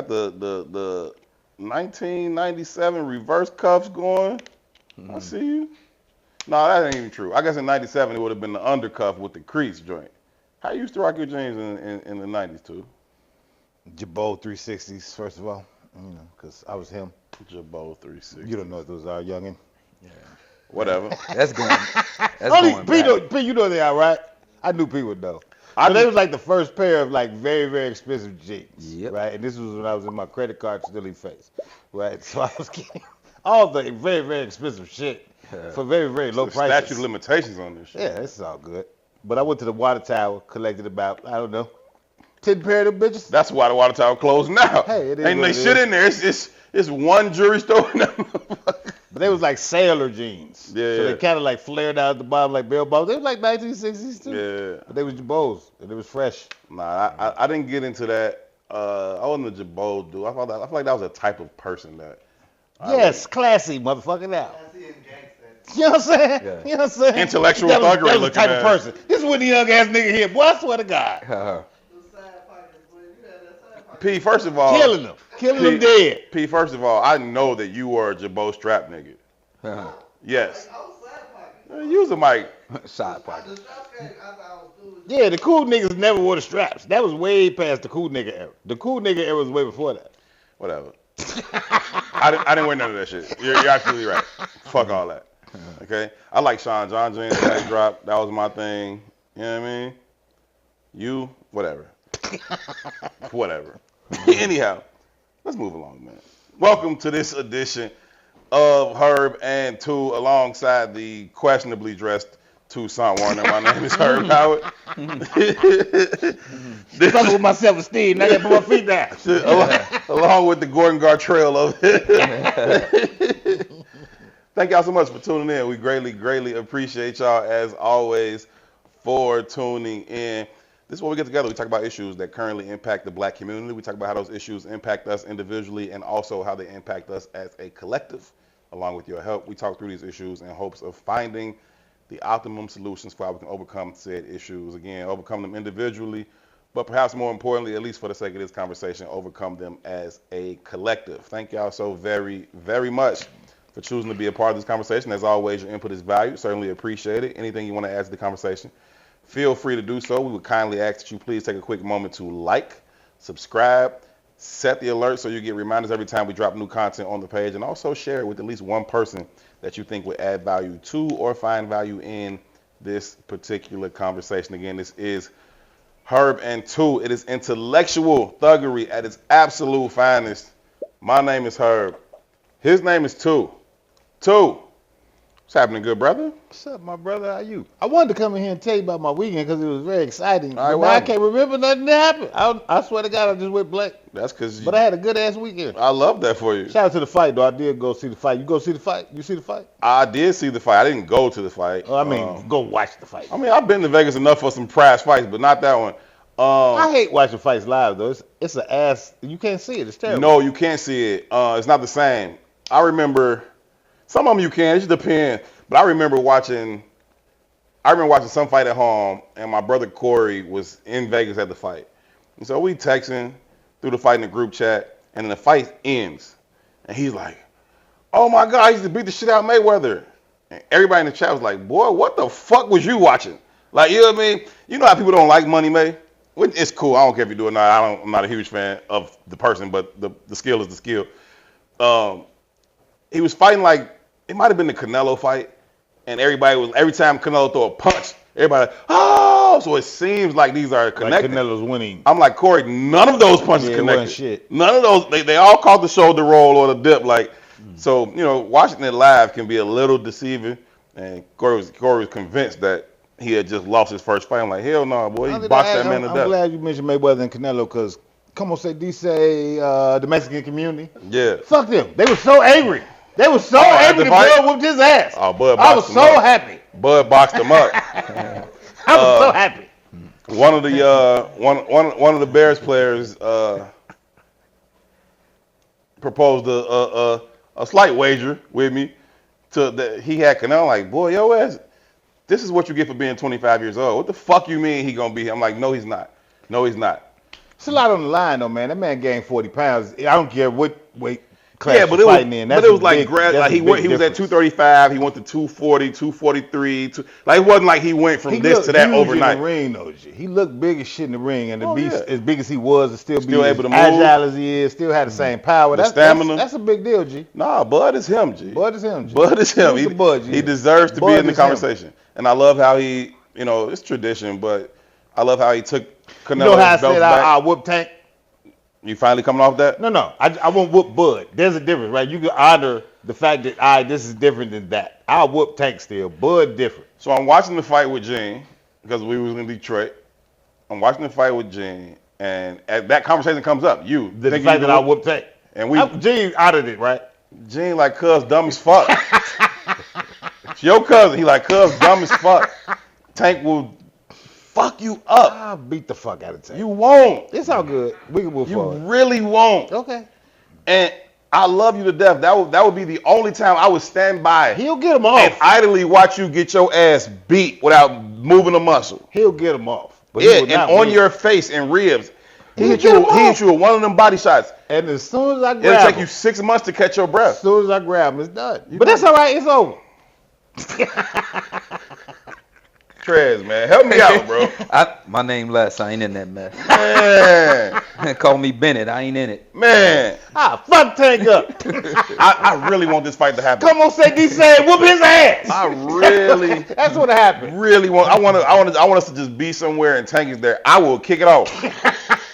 got the 1997 reverse cuffs going. I see you. No, that ain't even true. I guess in 97 it would have been the undercuff with the crease joint. How you used to rock your jeans in the 90s too? Jabot 360s, first of all, because I was him. Jabot 360. You don't know what those are, youngin. Yeah. Whatever. That's going. That's Only going back. P, you know they are, right? I knew P would know. So they was like the first pair of like very, very expensive jeans, right? And this was when I was in my credit card stealing phase, right? So I was getting all the very, very expensive shit for very, very low prices. Statute of limitations on this shit. Yeah, this is all good. But I went to the water tower, collected about, I don't know, 10 pair of them bitches. That's why the water tower closed now. Hey, it is ain't what they it shit is. in there. It's one jewelry store. But they was like sailor jeans. Yeah. So they kind of like flared out at the bottom like bell bottoms. They was like 1960s too. Yeah. But they was Jabots, and it was fresh. Nah, I didn't get into that. I wasn't a Jabot dude. I feel like that was a type of person that. Yes, classy motherfucker now. Classy and gangsta. You know what I'm saying? Yeah. You know what I'm saying? Intellectual that was thuggery the looking type ass. of person. This is what the young ass nigga here. Boy, I swear to God. Those side pockets, boy. You had that side pocket. P, first of all. Killing them dead. P, first of all, I know that you were a Jabot strap nigga. Yes. I was side pocket. Use the mic. Side pocket. The straps came after I was doing. Yeah, the cool niggas never wore the straps. That was way past the cool nigga era. The cool nigga era was way before that. Whatever. I didn't wear none of that shit. You're absolutely right. Fuck all that. Okay? I like Sean John jeans when that dropped. That was my thing. You know what I mean? You, whatever. Whatever. Anyhow, let's move along, man. Welcome to this edition of Herb and Two alongside the questionably dressed Toussaint Warner. My name is Herb Howard. Fucking with my self-esteem. Now I gotta put my feet down. Along with the Gordon Gartrell of it. Thank y'all so much for tuning in. We greatly, greatly appreciate y'all as always for tuning in. This is where we get together. We talk about issues that currently impact the black community. We talk about how those issues impact us individually and also how they impact us as a collective. Along with your help, we talk through these issues in hopes of finding the optimum solutions for how we can overcome said issues. Again, overcome them individually, but perhaps more importantly, at least for the sake of this conversation, overcome them as a collective. Thank y'all so very, very much for choosing to be a part of this conversation. As always, your input is valued. Certainly appreciate it. Anything you want to add to the conversation, feel free to do so. We would kindly ask that you please take a quick moment to like, subscribe, set the alert so you get reminders every time we drop new content on the page, and also share it with at least one person that you think would add value to or find value in this particular conversation. Again, this is Herb and Two. It is intellectual thuggery at its absolute finest. My name is Herb. His name is Two. Two. What's happening, good brother? What's up, my brother? How you? I wanted to come in here and tell you about my weekend because it was very exciting. All right, But well, now I can't remember nothing that happened. I swear to God, I just went blank. That's because But I had a good ass weekend. I love that for you. Shout out to the fight, though. I did go see the fight. You go see the fight? You see the fight? I did see the fight. I didn't go to the fight. Oh, I mean, go watch the fight. I've been to Vegas enough for some prize fights, but not that one. I hate watching fights live, though. It's an ass. You can't see it. It's terrible. No, you can't see it. It's not the same. I remember some of them you can. It just depends. But I remember watching some fight at home, and my brother Corey was in Vegas at the fight. And so we texting through the fight in the group chat, and then the fight ends. And he's like, oh my God, he used to beat the shit out of Mayweather. And everybody in the chat was like, boy, what the fuck was you watching? Like, you know what I mean? You know how people don't like Money May? It's cool. I don't care if you do it or not. I'm not a huge fan of the person, but the skill is the skill. He was fighting like, it might have been the Canelo fight. And every time Canelo throw a punch, everybody, oh! So it seems like these are connected. Like Canelo's winning. I'm like, Corey, none of those punches connected. Wasn't shit. None of those, they all caught the shoulder roll or the dip. Like, so, watching it live can be a little deceiving. And Corey was convinced that he had just lost his first fight. I'm like, hell no, boy, he boxed that man to death. I'm glad you mentioned Mayweather and Canelo because, Cómo the Mexican community. Yeah. Fuck them. They were so angry. They were so angry the Bud whooped his ass. Oh, Bud I was boxed him so up. happy. Bud boxed him up. I was so happy. One of the Bears players proposed a slight wager with me that he had Canelo. Like, boy, yo ass, this is what you get for being 25 years old. What the fuck you mean he gonna be here? I'm like, no, he's not. No, he's not. It's a lot on the line, though, man. That man gained 40 pounds. I don't care what weight class Yeah, but you're fighting in. it was like he was at 235. He went to 240, 243. Like it wasn't like he went from this to that overnight. In the ring, though, G. He looked big as shit in the ring, and yeah. as big as he was, and still be able to move. Agile as he is, still had the same power. The stamina. That's a big deal, G. Nah, Bud is him, G. Bud is him, G. Bud is him. He deserves to be in the conversation. And I love how he, it's tradition, but I love how he took Canelo's belts back. You know how I said I whoop Tank? You finally coming off that? No. I won't whoop Bud. There's a difference, right? You can honor the fact that this is different than that. I'll whoop Tank still. Bud different. So I'm watching the fight with Gene because we was in Detroit. I'm watching the fight with Gene, and that conversation comes up. The fact that I whoop Tank. And Gene honored it, right? Gene like, cuz dumb as fuck. It's your cousin. He like, cuz dumb as fuck. Tank will fuck you up. I'll beat the fuck out of Tank. You won't. It's all good. We can move forward. You really won't. Okay. And I love you to death. That would be the only time I would stand by. He'll get him off. And idly watch you get your ass beat without moving a muscle. He'll get him off. But and on your face and ribs. He hit you with one of them body shots. And as soon as I grab it'll take you 6 months to catch your breath. As soon as I grab him, it's done. But that's all right. It's over. Trez, man. Help me out, bro. My name Les. I ain't in that mess. Man. Call me Bennett. I ain't in it. Man. Fuck Tank up. I really want this fight to happen. Come on, say whoop his ass. I really. That's what happened. Really want. I want us to just be somewhere and Tank is there. I will kick it off.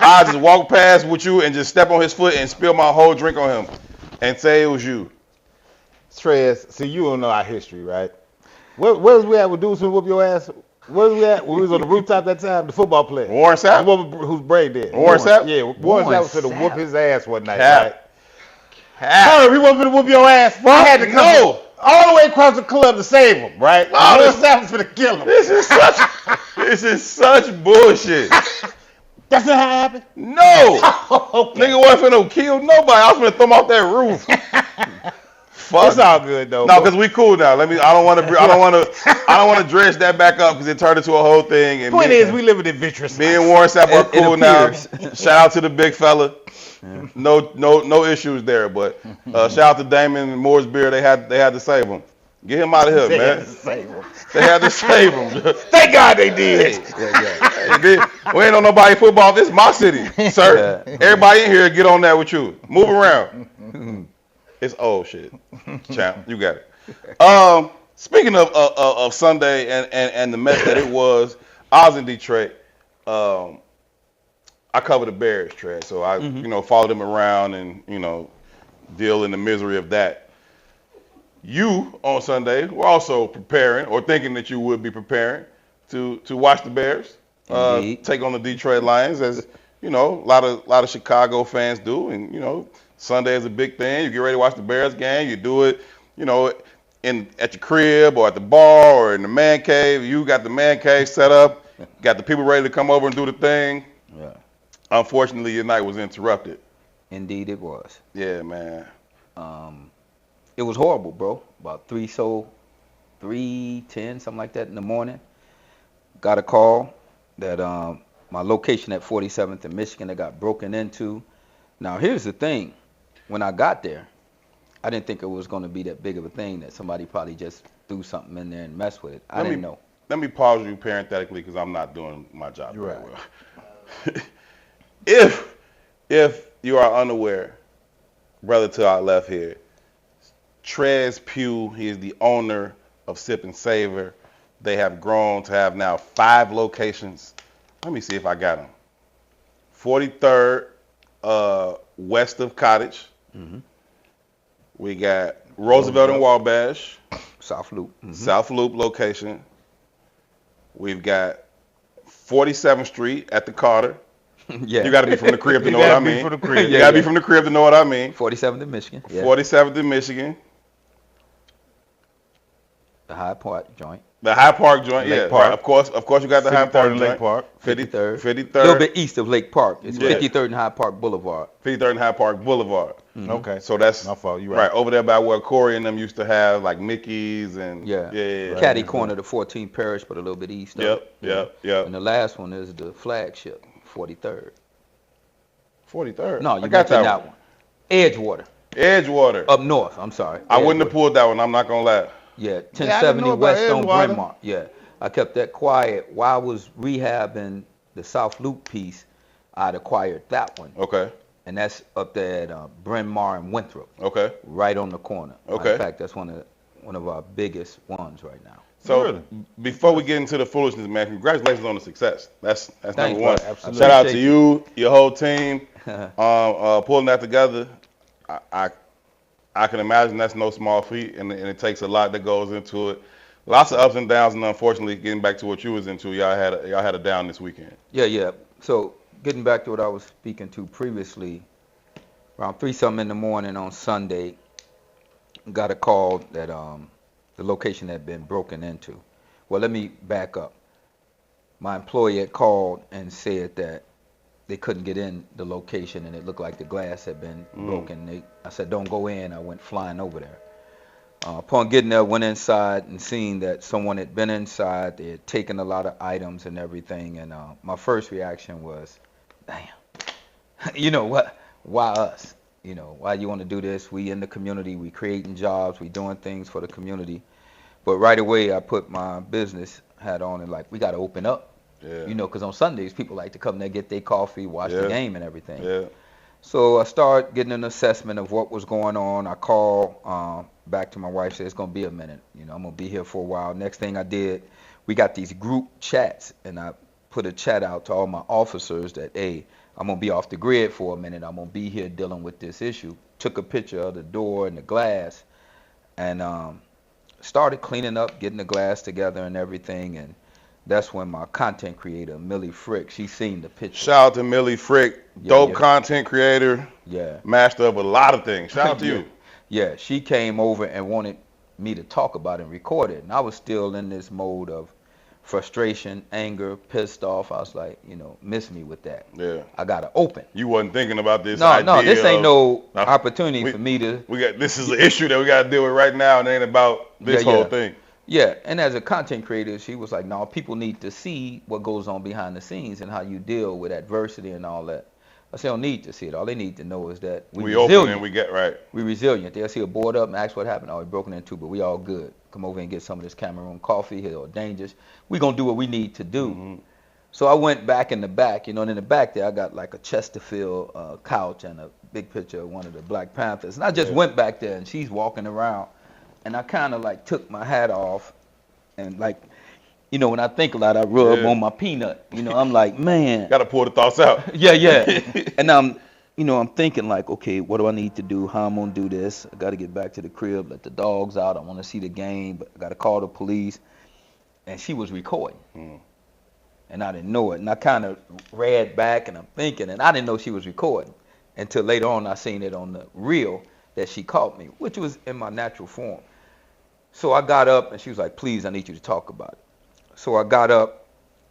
I just walk past with you and just step on his foot and spill my whole drink on him, and say it was you. Trez, see, you don't know our history, right? Where was we at with dudes who whoop your ass? Where was we at when we was on the rooftop that time? The football player. Warren Sapp? Whose brain dead? Warren Sapp? Yeah, Warren Sapp was finna whoop his ass one night, Cap. right? He wasn't finna whoop your ass. I had to come all the way across the club to save him, right? Warren Sapp was finna kill him. This is such bullshit. That's not how it happened? No. Okay. Nigga wasn't finna kill nobody. I was finna throw him off that roof. Fuck. It's all good though. No, because we cool now. I don't want to dredge that back up because it turned into a whole thing. And point is, we live in adventurous. Me and Warren Sapp are cool now. Shout out to the big fella. Yeah. No issues there. But shout out to Damon and Moore's Beer. They had to save him. Get him out of here, man. They had to save him. Thank God they did. We ain't on nobody football. This is my city, sir. Yeah. Everybody in here get on that with you. Move around. It's old shit. Champ, you got it. Speaking of Sunday and the mess that it was, I was in Detroit. I cover the Bears, Trez, so I follow them around and deal in the misery of that. You on Sunday were also preparing or thinking that you would be preparing to watch the Bears take on the Detroit Lions, as a lot of Chicago fans do, and Sunday is a big thing. You get ready to watch the Bears game. You do it, at your crib or at the bar or in the man cave. You got the man cave set up. Got the people ready to come over and do the thing. Yeah. Unfortunately, your night was interrupted. Indeed, it was. Yeah, man. It was horrible, bro. About 3:10, something like that in the morning. Got a call that my location at 47th in Michigan that got broken into. Now, here's the thing. When I got there, I didn't think it was going to be that big of a thing, that somebody probably just threw something in there and messed with it. I didn't know. Let me pause you parenthetically because I'm not doing my job very well. If you are unaware, brother to our left here, Trez Pugh, he is the owner of Sip Savor. They have grown to have now 5 locations. Let me see if I got them. 43rd west of Cottage. Mm-hmm. We got Roosevelt and Wabash. South Loop. Mm-hmm. South Loop location. We've got 47th Street at the Carter. Yeah. You got to be from the crib to know what I mean. You got to be from the crib to know what I mean. 47th in Michigan. Yeah. 47th in Michigan. The Hyde Park joint. The Hyde Park joint, Lake yeah. Park. Right. Of course, you got the Hyde Park joint. Lake Park. 53rd. 53rd. A little bit east of Lake Park. It's Yeah. 53rd and Hyde Park Boulevard. 53rd and Hyde Park Boulevard. Mm-hmm. Okay. So that's my fault. You right over there by where Corey and them used to have like Mickey's and yeah. Right. Caddy corner to 14th Parish, but a little bit east. Yep. And the last one is the flagship, 43rd. 43rd. No, you I got mentioned that that one. Edgewater, Edgewater. up north. I'm sorry. I wouldn't have Edgewater. pulled that one. I'm not gonna lie. Yeah, Yeah, I didn't 1070 know about West on Bryn Edgewater. Mawr. Yeah, I kept that quiet. While I was rehabbing the South Loop piece, I'd acquired that one. Okay. And that's up there at Bryn Mawr and Winthrop, Okay. right on the corner. Okay. In fact, that's one of our biggest ones right now. So Really? before we get into the foolishness, man, congratulations on the success. That's Thanks, number one. bro. Absolutely. Shout out to Appreciate you, your whole team, pulling that together. I can imagine that's no small feat, and it takes a lot that goes into it. Lots of ups and downs, and unfortunately, getting back to what you was into, y'all had a down this weekend. Yeah. So getting back to what I was speaking to previously, around 3-something in the morning on Sunday, got a call that the location had been broken into. Well, let me back up. My employee had called and said that they couldn't get in the location and it looked like the glass had been broken. I said, don't go in. I went flying over there. Upon getting there, went inside and seeing that someone had been inside. They had taken a lot of items and everything. And my first reaction was, damn, you know what? Why us? You know, why you want to do this? We in the community, we creating jobs, we doing things for the community. But right away, I put my business hat on and like, we got to open up. Yeah. You know, because on Sundays, people like to come there, get their coffee, watch the game and everything. Yeah. So I started getting an assessment of what was going on. I called back to my wife, said it's going to be a minute. You know, I'm going to be here for a while. Next thing I did, we got these group chats, and I put a chat out to all my officers that, hey, I'm going to be off the grid for a minute. I'm going to be here dealing with this issue. Took a picture of the door and the glass and started cleaning up, getting the glass together and everything. And that's when my content creator, Millie Frick, she seen the picture. Shout out to Millie Frick, dope content creator, master of a lot of things. Shout out to you. Yeah, she came over and wanted me to talk about it and record it. And I was still in this mode of frustration, anger, pissed off. I was like, you know, miss me with that. Yeah. I got to open. You wasn't thinking about this No, this ain't no opportunity for me to. This is an issue that we got to deal with right now, and it ain't about this whole thing. Yeah, and as a content creator, she was like, no, people need to see what goes on behind the scenes and how you deal with adversity and all that. I said, don't need to see it. All they need to know is that we resilient. Open and we get right. We resilient. They'll see a board up and ask what happened. Oh, we broken into, but we all good. Come over and get some of this Cameroon coffee here or Dangerous. We going to do what we need to do. Mm-hmm. So I went back in the back, you know, and in the back there, I got like a Chesterfield couch and a big picture of one of the Black Panthers. And I just went back there, and she's walking around, and I kind of like took my hat off, and like, you know, when I think a lot, I rub on my peanut. You know, I'm like, man. Got to pour the thoughts out. Yeah. And I'm thinking like, okay, what do I need to do? How I'm going to do this? I got to get back to the crib, let the dogs out. I want to see the game, but I got to call the police. And she was recording. And I didn't know it. And I kind of read back, and I'm thinking, and I didn't know she was recording until later on I seen it on the reel that she caught me, which was in my natural form. So I got up, and she was like, please, I need you to talk about it. So I got up,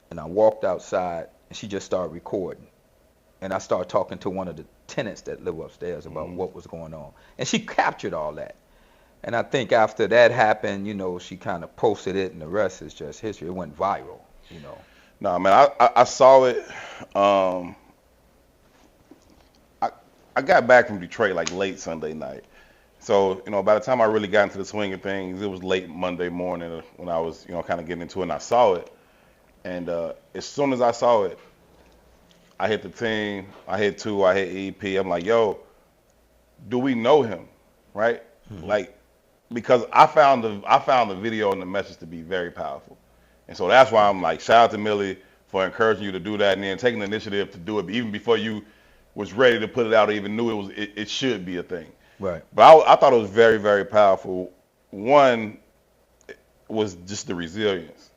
and I walked outside, and she just started recording. And I started talking to one of the tenants that live upstairs about what was going on. And she captured all that. And I think after that happened, you know, she kind of posted it, and the rest is just history. It went viral, you know. No, man, I saw it. I got back from Detroit like late Sunday night. So, you know, by the time I really got into the swing of things, it was late Monday morning when I was, you know, kind of getting into it, and I saw it. And as soon as I saw it, I hit the team, I hit two, I hit EP. I'm like, yo, do we know him, right? Mm-hmm. Like, because I found the video and the message to be very powerful. And so that's why I'm like, shout out to Millie for encouraging you to do that and then taking the initiative to do it even before you was ready to put it out or even knew it should be a thing. Right. But I thought it was very, very powerful. One was just the resilience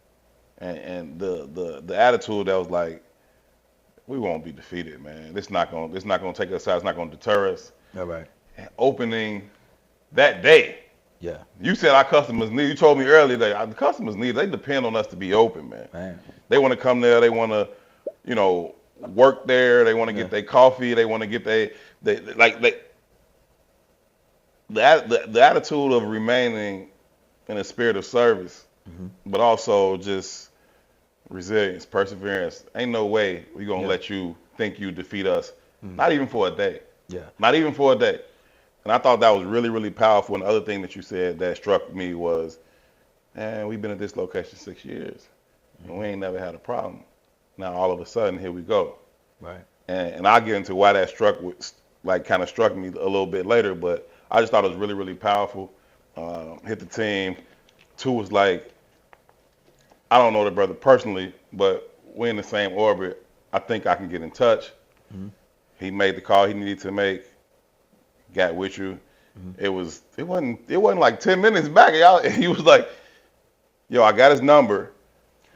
and the attitude that was like, we won't be defeated, man. It's not gonna take us out. It's not gonna deter us. All right. And opening that day. Yeah. You said our customers need. You told me earlier that the customers need. They depend on us to be open, man. They want to come there. They want to, you know, work there. They want to get their coffee. They want to get the attitude of remaining in a spirit of service, but also just resilience, perseverance. Ain't no way we gonna let you think you defeat us Not even for a day. Yeah. Not even for a day. And I thought that was really, really powerful. And the other thing that you said that struck me was, man, we've been at this location 6 years, and we ain't never had a problem. Now all of a sudden, here we go. Right. And I'll get into why that kind of struck me a little bit later. But I just thought it was really, really powerful. Hit the team. Two was like, I don't know the brother personally, but we're in the same orbit. I think I can get in touch. Mm-hmm. He made the call he needed to make. Got with you. Mm-hmm. It wasn't like 10 minutes back. He was like, yo, I got his number.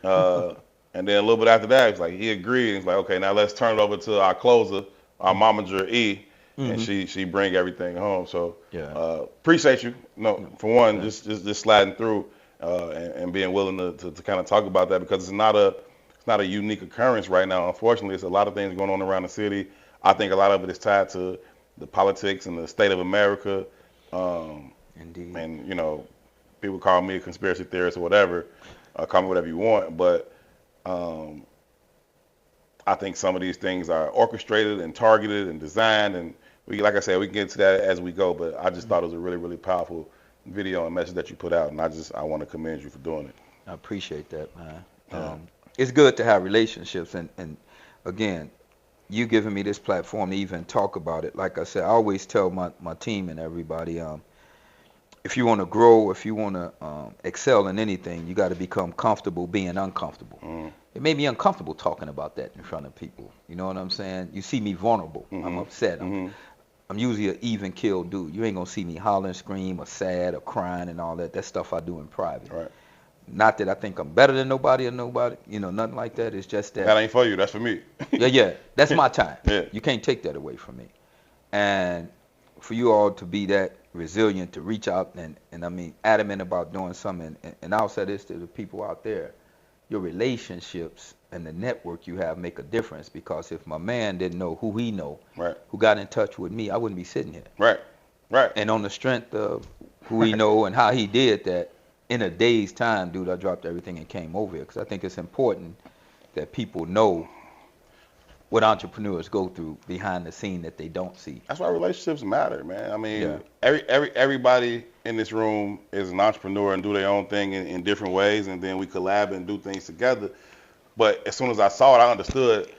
And then a little bit after that, he's like, he agreed. He's like, okay, now let's turn it over to our closer, our momager E, and she bring everything home. So appreciate you. No, for one, just sliding through and being willing to kind of talk about that, because it's not a unique occurrence right now. Unfortunately, it's a lot of things going on around the city. I think a lot of it is tied to the politics and the state of America. Indeed. And people call me a conspiracy theorist or whatever. Call me whatever you want, but I think some of these things are orchestrated and targeted and designed, and like I said, we can get to that as we go. But I just thought it was a really, really powerful video and message that you put out, and I want to commend you for doing it. I appreciate that, man. It's good to have relationships, and again, you giving me this platform to even talk about it. Like I said, I always tell my team and everybody, if you want to grow, if you want to excel in anything, you got to become comfortable being uncomfortable. It made me uncomfortable talking about that in front of people. You know what I'm saying? You see me vulnerable. I'm upset. I'm usually an even keel dude. You ain't gonna see me hollering, scream, or sad, or crying, and all that. That's stuff I do in private. Right. Not that I think I'm better than nobody or nobody. Nothing like that. It's just that. That ain't for you. That's for me. yeah. That's my time. Yeah. You can't take that away from me. And for you all to be that resilient, to reach out and I mean adamant about doing something, and I'll say this to the people out there: your relationships and the network you have make a difference, because if my man didn't know who he know, right, who got in touch with me, I wouldn't be sitting here. Right. And on the strength of who he know and how he did that, in a day's time, dude, I dropped everything and came over here, because I think it's important that people know what entrepreneurs go through behind the scene that they don't see. That's why relationships matter, man. I mean, everybody in this room is an entrepreneur and do their own thing in different ways, and then we collab and do things together. But as soon as I saw it, I understood.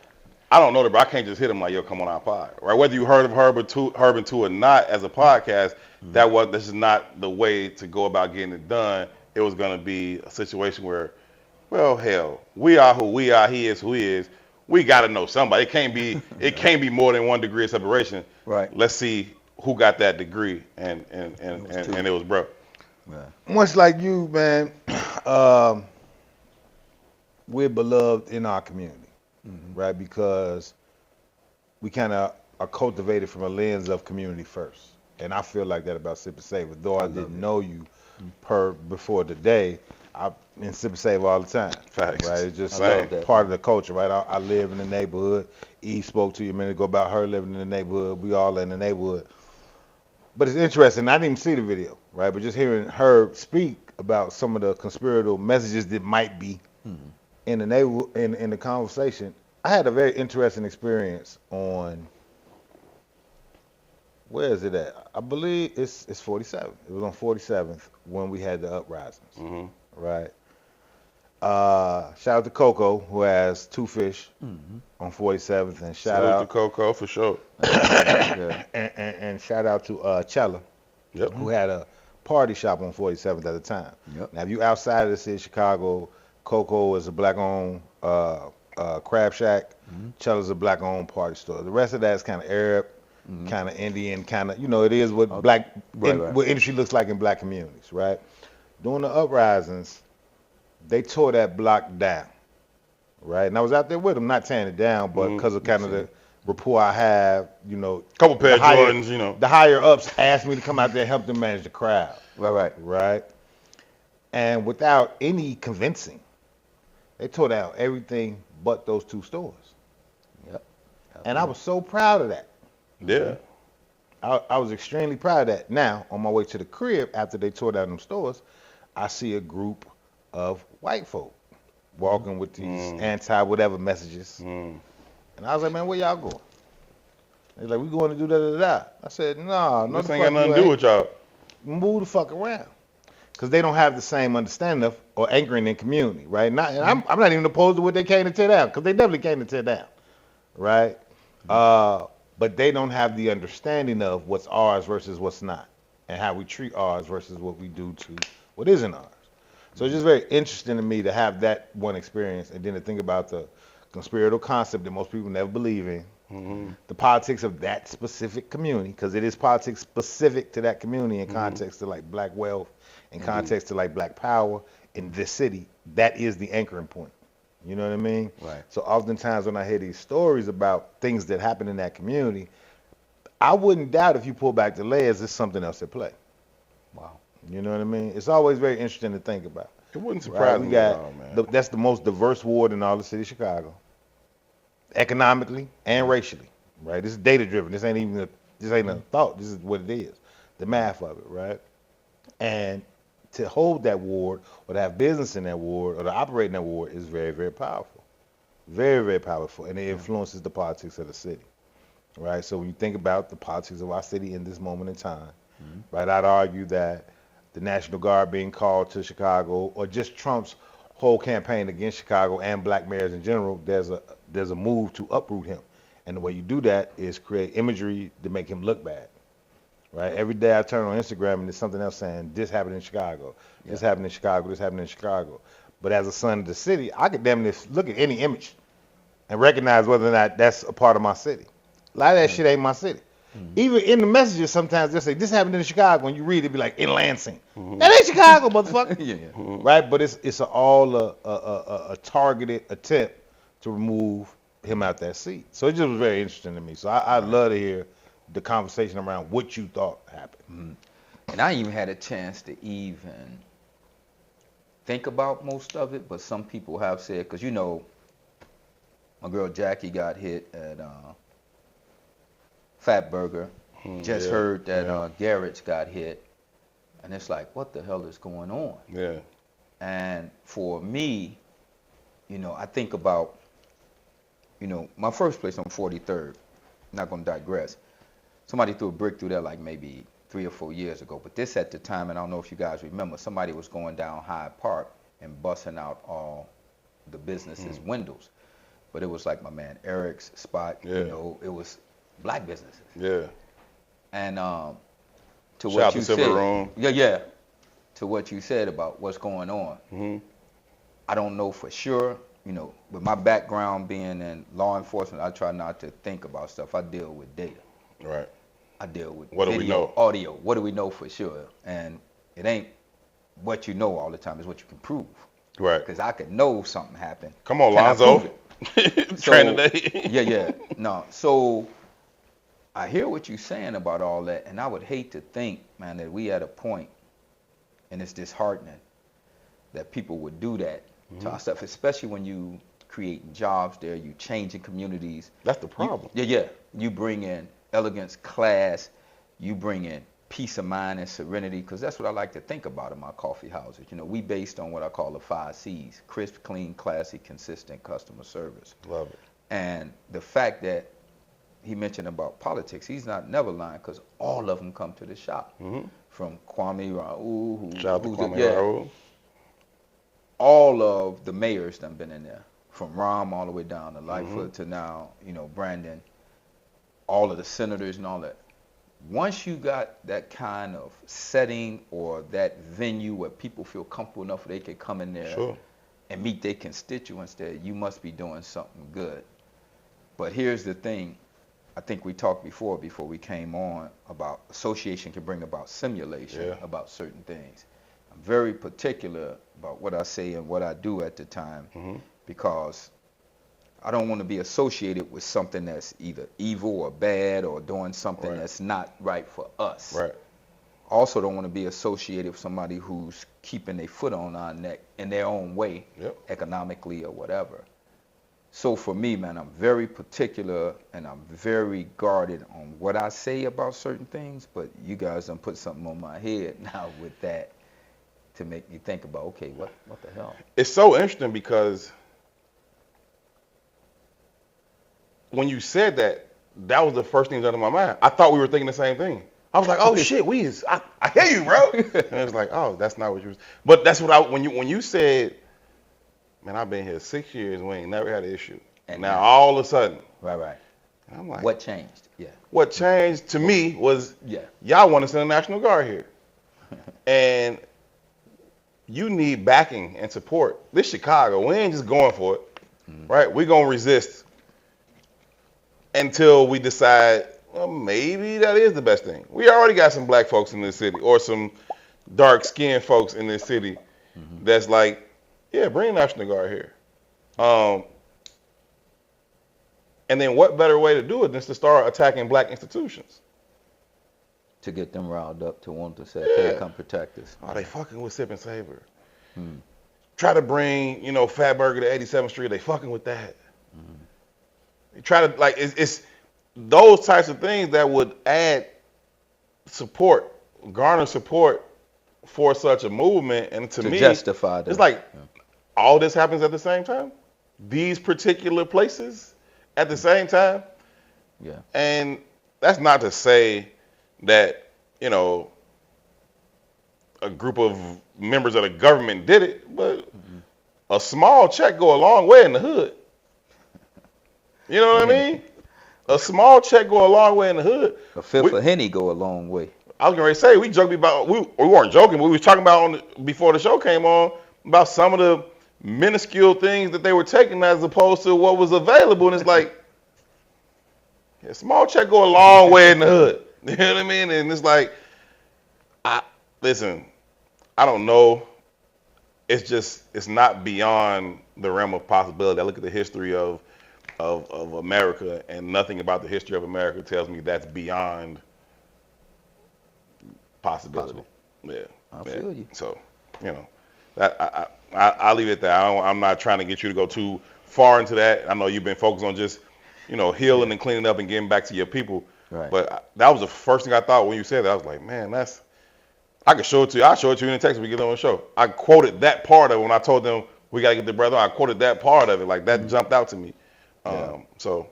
I don't know that, but I can't just hit him like, yo, come on our pod, right? Whether you heard of Herb and Two or not as a podcast, this is not the way to go about getting it done. It was going to be a situation where, well, hell, we are who we are. He is who he is. We got to know somebody. It can't be more than 1 degree of separation. Right. Let's see who got that degree, and it was bro. Yeah. Much like you, man, we're beloved in our community, right? Because we kind of are cultivated from a lens of community first. And I feel like that about Sip Savor. Though I didn't know you before today, I'm in Sip Savor all the time. Facts. Right? It's just that. part of the culture, right? I live in the neighborhood. Eve spoke to you a minute ago about her living in the neighborhood. We all in the neighborhood. But it's interesting. I didn't even see the video, right? But just hearing her speak about some of the conspiratorial messages that might be in the neighborhood, in the conversation, I had a very interesting experience on, where is it at? I believe it's 47th. It was on 47th when we had the uprisings, right? Shout out to Coco, who has 2 fish on 47th, and shout out to Coco for sure. and shout out to Chella, who had a party shop on 47th at the time. Now, if you outside of the city of Chicago, Coco is a black-owned crab shack. Chella's a black-owned party store. The rest of that is kind of Arab, kind of Indian, kind of, it is what what industry looks like in black communities, right? During the uprisings, they tore that block down, right? And I was out there with them, not tearing it down, but because of kind of the rapport I have, couple pair of Jordans, the higher ups asked me to come out there and help them manage the crowd. Right. And without any convincing, they tore down everything but those 2 stores. And I was so proud of that. Yeah. I was extremely proud of that. Now, on my way to the crib, after they tore down them stores, I see a group of white folk walking with these anti-whatever messages. And I was like, man, where y'all going? They're like, we going to do da-da-da. I said, no, This the ain't fuck got nothing you to do ain't. with y'all. Move the fuck around. Because they don't have the same understanding of or anchoring in community, right? And I'm not even opposed to what they came to tear down, because they definitely came to tear down, right? But they don't have the understanding of what's ours versus what's not, and how we treat ours versus what we do to what isn't ours. So it's just very interesting to me to have that one experience, and then to think about the conspiratorial concept that most people never believe in, the politics of that specific community, because it is politics specific to that community in context to like black wealth, in context to like black power in this city. That is the anchoring point. You know what I mean? Right. So oftentimes when I hear these stories about things that happen in that community, I wouldn't doubt if you pull back the layers, there's something else at play. Wow. You know what I mean? It's always very interesting to think about. It wouldn't surprise We me got at all, man. that's the most diverse ward in all the city of Chicago, economically and racially. Right? This is data driven. This ain't a thought. This is what it is. The math of it, right? And to hold that ward, or to have business in that ward, or to operate in that ward is very, very powerful. Very, very powerful. And it influences the politics of the city. Right? So when you think about the politics of our city in this moment in time, right, I'd argue that the National Guard being called to Chicago, or just Trump's whole campaign against Chicago and black mayors in general, there's a move to uproot him. And the way you do that is create imagery to make him look bad. Right? Every day I turn on Instagram and there's something else saying, this happened in Chicago, this happened in Chicago, this happened in Chicago. But as a son of the city, I could damn near look at any image and recognize whether or not that's a part of my city. A lot of that shit ain't my city. Even in the messages, sometimes they'll say, this happened in Chicago, and you read it, be like, in Lansing. That ain't Chicago, motherfucker. Right? But it's all a targeted attempt to remove him out that seat. So it just was very interesting to me. So I'd love to hear the conversation around what you thought happened. And I even had a chance to even think about most of it, but some people have said, because you know, my girl Jackie got hit at Fat Burger. Just heard that Garrett's got hit, and it's like, what the hell is going on? Yeah. And for me, you know, I think about, you know, my first place on 43rd. Not gonna digress. Somebody threw a brick through there like maybe 3 or 4 years ago. But this at the time, and I don't know if you guys remember, somebody was going down Hyde Park and busting out all the businesses' windows. But it was like my man Eric's spot. You know, it was black businesses. Yeah. And to Shout what out you to said, Silver Room. to what you said about what's going on. I don't know for sure. You know, with my background being in law enforcement, I try not to think about stuff. I deal with data. Right. I deal with What do we video, know? audio. What do we know for sure? And it ain't what you know all the time. It's what you can prove. Right. Because I could know something happened. Come on, Can I Lonzo. prove it? Training day. Yeah. No. So I hear what you're saying about all that, and I would hate to think, man, that we at a point, and it's disheartening, that people would do that to our stuff, especially when you creating jobs there, you changing communities. That's the problem. You bring in elegance, class, you bring in peace of mind and serenity, because that's what I like to think about in my coffee houses. You know, we based on what I call the 5 C's: crisp, clean, classy, consistent customer service. Love it. And the fact that he mentioned about politics, he's not never lying, because all of them come to the shop. From Kwame Raoul, Shout out to Kwame Raoul. all of the mayors done been in there, from Rahm all the way down to Lightfoot to now, you know, Brandon, all of the senators and all that. Once you got that kind of setting or that venue where people feel comfortable enough where they can come in there and meet their constituents there, you must be doing something good. But here's the thing. I think we talked before we came on about association can bring about simulation about certain things. I'm very particular about what I say and what I do at the time because I don't want to be associated with something that's either evil or bad or doing something that's not right for us. Right. Also don't want to be associated with somebody who's keeping their foot on our neck in their own way, economically or whatever. So for me, man, I'm very particular and I'm very guarded on what I say about certain things, but you guys done put something on my head now with that to make me think about, okay, what the hell? It's so interesting because when you said that, that was the first thing out of my mind. I thought we were thinking the same thing. I was like, oh shit, I hear you, bro. And it was like, oh, that's not what you was. But that's what when you said, man, I've been here 6 years, we ain't never had an issue. And now all of a sudden. Right. I'm like, what changed? Yeah. What changed to me was, y'all want to send the National Guard here. And you need backing and support. This Chicago, we ain't just going for it, right? We're going to resist until we decide, well, maybe that is the best thing. We already got some black folks in this city or some dark-skinned folks in this city that's like, yeah, bring the National Guard here. And then what better way to do it than to start attacking black institutions? To get them riled up to want to say, hey, come protect us. Oh, they fucking with Sip Savor. Try to bring, Fat Burger to 87th Street. They fucking with that. They try to, like, it's those types of things that would add support, garner support for such a movement. And to me, justify it's like all this happens at the same time. These particular places at the same time. Yeah. And that's not to say that, a group of members of the government did it, but a small check go a long way in the hood. You know what I mean? A small check go a long way in the hood. A fifth of Henny go a long way. I was going to say, we joked about, we weren't joking, but we was talking about before the show came on about some of the minuscule things that they were taking as opposed to what was available. And it's like, a small check go a long way in the hood. You know what I mean? And it's like, listen, I don't know. It's not beyond the realm of possibility. I look at the history of America, and nothing about the history of America tells me that's beyond possibility. Yeah. I feel you. So, that I'll leave it at that. I'm not trying to get you to go too far into that. I know you've been focused on just, healing and cleaning up and getting back to your people. Right. But that was the first thing I thought when you said that. I was like, man, I can show it to you. I'll show it to you in the text when we get on the show. I quoted that part of it when I told them we got to get the brother on. I quoted that part of it. Like, that jumped out to me. So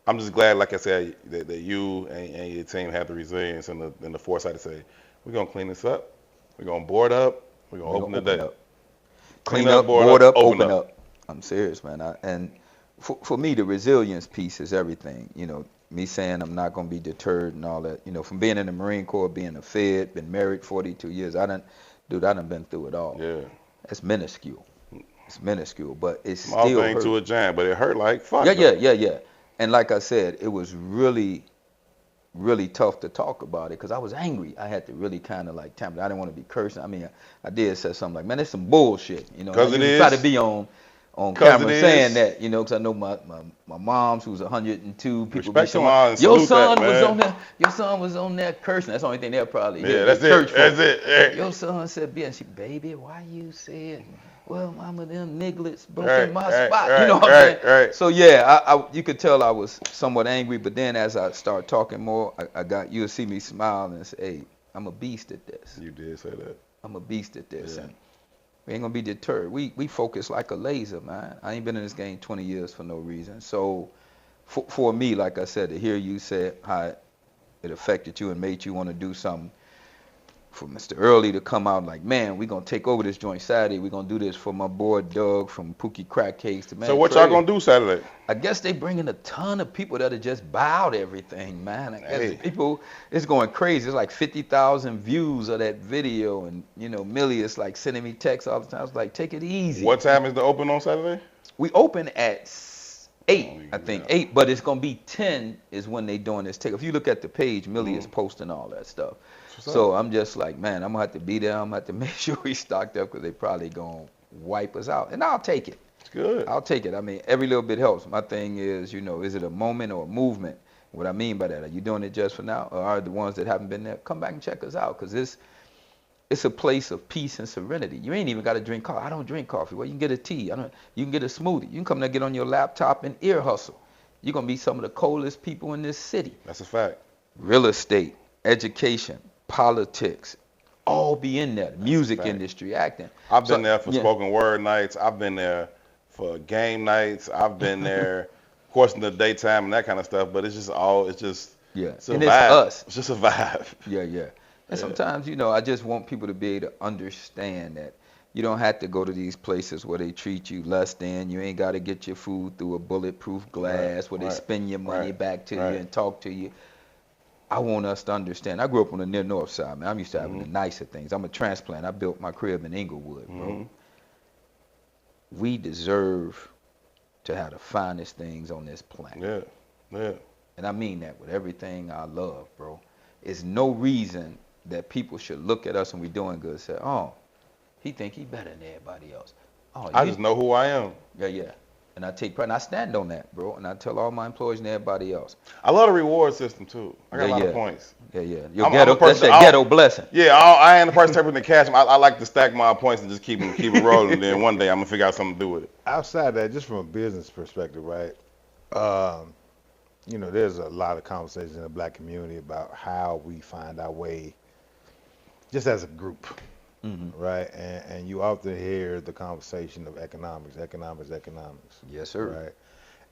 I'm just glad, like I said, that you and your team have the resilience and the foresight to say, we're going to clean this up. We're going to board up. We're going to open the day. Clean up, board up, open up. I'm serious, man. And for me, the resilience piece is everything. Me saying I'm not going to be deterred and all that. From being in the Marine Corps, being a Fed, been married 42 years. I done been through it all. Yeah. It's minuscule. It's minuscule, but it's small still thing hurt. To a giant, but it hurt like fuck. Yeah. And like I said, it was really, really tough to talk about it because I was angry. I had to really kind of like tamper. I didn't want to be cursing. I mean, I did say something like, man, that's some bullshit. Because it is. Try to be on camera saying that, because I know my mom's who's 102. People respect be showing, your son was on there. Your son was on there cursing. That's the only thing they'll probably hear. Yeah, that's it. Your son said, baby, why you said, well, mama, them nigglets broke in my spot. You know what I'm saying? Right. So yeah, you could tell I was somewhat angry. But then as I started talking more, you'll see me smile and say, hey, I'm a beast at this. You did say that. I'm a beast at this. Yeah. And we ain't gonna be deterred. We focus like a laser, man. I ain't been in this game 20 years for no reason. So for me, like I said, to hear you say how it affected you and made you want to do something, for Mr. Early to come out like, man, we gonna take over this joint Saturday. We gonna do this for my boy Doug from Pookie Crack Case to man. So what y'all gonna do Saturday? I guess they bringing a ton of people that'll just buy out everything, man. I guess people, it's going crazy. It's like 50,000 views of that video, and Millie is like sending me texts all the time. I was like, take it easy. What time is the open on Saturday? We open at 8, I think 8, but it's gonna be 10 is when they doing this take. If you look at the page, Millie is posting all that stuff. So I'm just like, man, I'm gonna have to be there. I'm gonna have to make sure we stocked up because they probably gonna wipe us out, and I'll take it. It's good. I'll take it. I mean, every little bit helps. My thing is, is it a moment or a movement? What I mean by that, are you doing it just for now, or are the ones that haven't been there come back and check us out? Because it's a place of peace and serenity. You ain't even got to drink coffee. I don't drink coffee. Well, you can get a tea. You can get a smoothie. You can come there, get on your laptop and ear hustle. You're gonna be some of the coldest people in this city. That's a fact. Real estate, education, politics, all be in there. Music industry, acting. I've been there for spoken word nights. I've been there for game nights. I've been there course, in the daytime and that kind of stuff. But it's just Yeah, it's a and vibe. it's us. It's just a vibe. Yeah. And Yeah. sometimes, I just want people to be able to understand that you don't have to go to these places where they treat you less than. You ain't got to get your food through a bulletproof glass where they spend your money back to you and talk to you. I want us to understand. I grew up on the near north side, man. I'm used to having the nicer things. I'm a transplant. I built my crib in Inglewood, bro. We deserve to have the finest things on this planet. Yeah. And I mean that with everything I love, bro. It's no reason that people should look at us when we're doing good and say, oh, he think he better than everybody else. Oh, I just know who I am. Yeah. And I take pride, and I stand on that, bro. And I tell all my employees and everybody else. I love the reward system, too. I got a lot of points. Yeah. I'm a person, That's that ghetto blessing. Yeah, I ain't the person taking the cash. I like to stack my points and just keep it rolling. And then one day I'm going to figure out something to do with it. Outside of that, just from a business perspective, right? There's a lot of conversations in the black community about how we find our way just as a group, right? And you often hear the conversation of economics. Yes, sir. Right?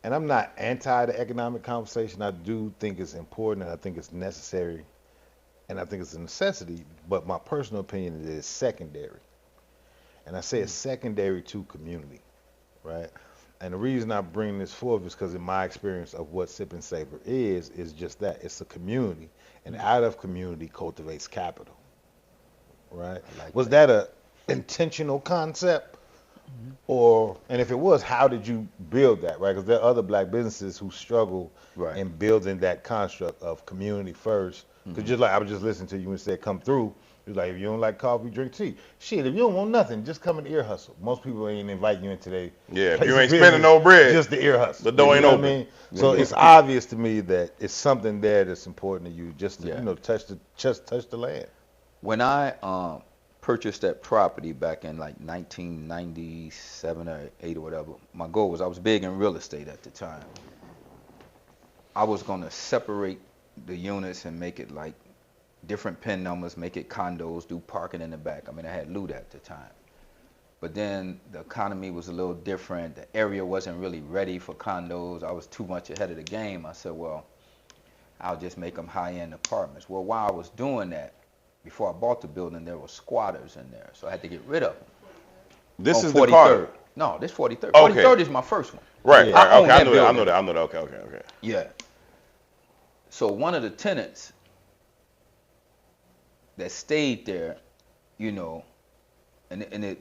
And I'm not anti the economic conversation. I do think it's important, and I think it's necessary, and I think it's a necessity, but my personal opinion is it's secondary. And I say it's secondary to community, right? And the reason I bring this forth is because in my experience of what Sip Savor is just that. It's a community, and out of community cultivates capital, right? Was that a intentional concept? And if it was, how did you build that, right? Because there are other black businesses who struggle in building that construct of community first. Because just like I was just listening to you and said, come through. It's like, if you don't like coffee, drink tea. Shit, if you don't want nothing, just come in the ear hustle. Most people ain't inviting you into their if you ain't spending no bread, just the ear hustle. The door ain't open. I mean? So it's obvious to me that it's something there that's important to you, just to touch the land. When I purchased that property back in like 1997 or 8 or whatever, my goal was, I was big in real estate at the time. I was going to separate the units and make it like different PIN numbers, make it condos, do parking in the back. I mean, I had loot at the time. But then the economy was a little different. The area wasn't really ready for condos. I was too much ahead of the game. I said, well, I'll just make them high-end apartments. Well, while I was doing that, before I bought the building, there were squatters in there. So I had to get rid of them. This is 43rd. the Carter. No, this 43rd. Okay. 43rd is my first one. Right. I Okay. I know that. Okay. Yeah. So one of the tenants that stayed there, and it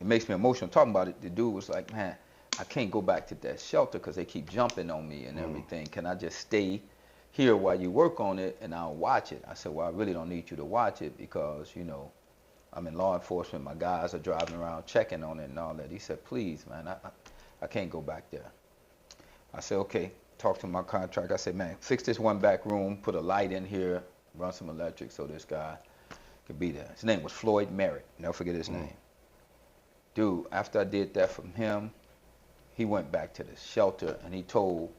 makes me emotional talking about it. The dude was like, man, I can't go back to that shelter because they keep jumping on me and everything. Can I just stay here while you work on it and I'll watch it? I said, well, I really don't need you to watch it because, I'm in law enforcement. My guys are driving around checking on it and all that. He said, please, man, I can't go back there. I said, okay. Talk to my contractor. I said, man, fix this one back room, put a light in here, run some electric so this guy could be there. His name was Floyd Merritt. Never forget his name. Dude, after I did that from him, he went back to the shelter and he told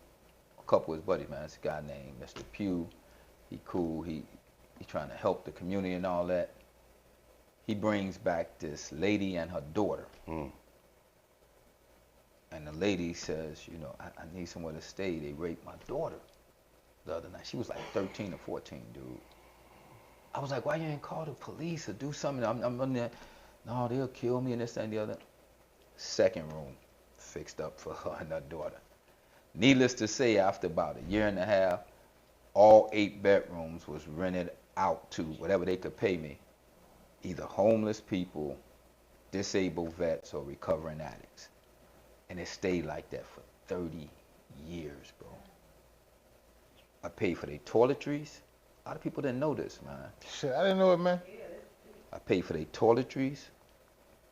a couple of his buddies, man, it's a guy named Mr. Pugh. He cool. He trying to help the community and all that. He brings back this lady and her daughter. And the lady says, I need somewhere to stay. They raped my daughter the other night. She was like 13 or 14, dude. I was like, why you ain't call the police or do something? I'm in there. No, they'll kill me and this and the other. Second room fixed up for her and her daughter. Needless to say, after about a year and a half, all 8 bedrooms was rented out to whatever they could pay me. Either homeless people, disabled vets, or recovering addicts. And it stayed like that for 30 years, bro. I paid for their toiletries. A lot of people didn't know this, man. Shit, I didn't know it, man. I paid for their toiletries.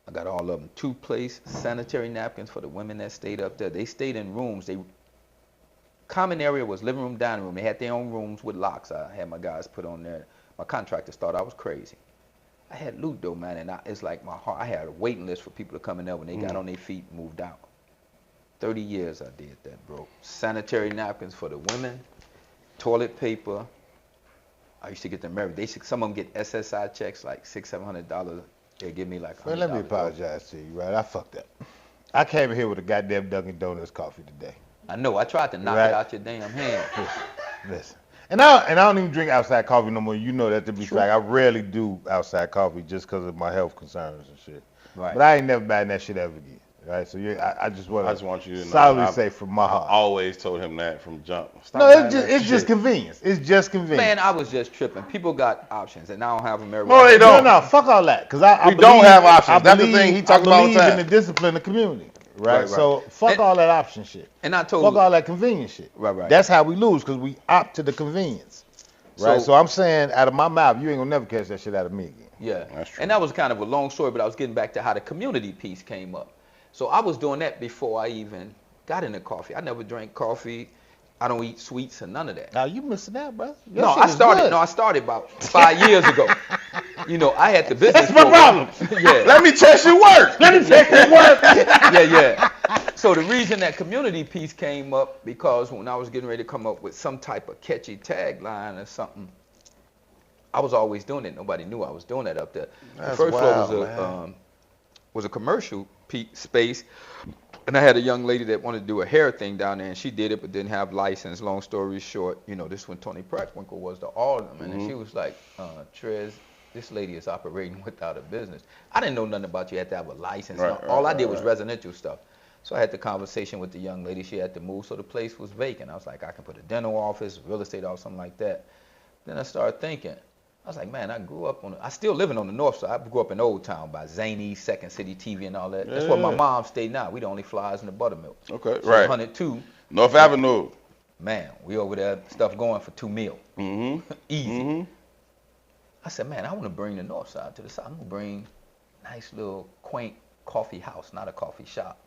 I got all of them two-place sanitary napkins for the women that stayed up there. They stayed in rooms. Common area was living room, dining room. They had their own rooms with locks. I had my guys put on there. My contractors thought I was crazy. I had loot, though, man, and it's like my heart. I had a waiting list for people to come in there when they got on their feet and moved out. 30 years I did that, bro. Sanitary napkins for the women, toilet paper. I used to get them every. Some of them get SSI checks like $600-700. They give me like $100. Well, let me apologize to you, right? I fucked up. I came here with a goddamn Dunkin' Donuts coffee today. I know. I tried to knock Right. it out your damn hand. Listen. And I don't even drink outside coffee no more. You know that to be fact. I rarely do outside coffee just because of my health concerns and shit. Right. But I ain't never buying that shit ever again. Right. So I just want you to know. solidly say from my I heart. always told him that from jump. Stop No, buying it's that just shit. convenience. It's just convenience. Man, I was just tripping. People got options, and I don't have them No, everywhere. they don't. No, fuck all that. Because I We don't have options. That's the believe- thing he talks about all the I believe time. in the discipline of the community. Right. Right. So fuck And- all that option shit. And I told Fuck all that convenience shit. Right. That's how we lose because we opt to the convenience. Right. So I'm saying out of my mouth, you ain't gonna never catch that shit out of me again. Yeah, That's true. and that was kind of a long story, but I was getting back to how the community piece came up. So I was doing that before I even got into coffee. I never drank coffee. I don't eat sweets or none of that. Now you missing out, bro. No, I started about 5 years ago. You know, I had the business. That's my problem. Yeah. Let me test your work. Let me take your work. Yeah. So the reason that community piece came up because when I was getting ready to come up with some type of catchy tagline or something, I was always doing it. Nobody knew I was doing that up there. That's the first wild, floor was a commercial space, and I had a young lady that wanted to do a hair thing down there, and she did it but didn't have license. Long story short, you know, this when Tony Prackwinkle was the alderman, and she was like, Trez, this lady is operating without a business. I didn't know nothing about you had to have a license. Right, All I did was residential stuff. So I had the conversation with the young lady. She had to move, so the place was vacant. I was like, I can put a dental office, real estate office, something like that. Then I started thinking. I was like, man, I still living on the north side. I grew up in Old Town by Zany, Second City TV and all that. That's where my mom stayed now. We the only flies in the buttermilk. Okay, So right. 102. North Avenue. Man, we over there, stuff going for 2 meals. Mm-hmm. Easy. Mm-hmm. I said, man, I want to bring the north side to the side. I'm going to bring a nice little quaint coffee house, not a coffee shop.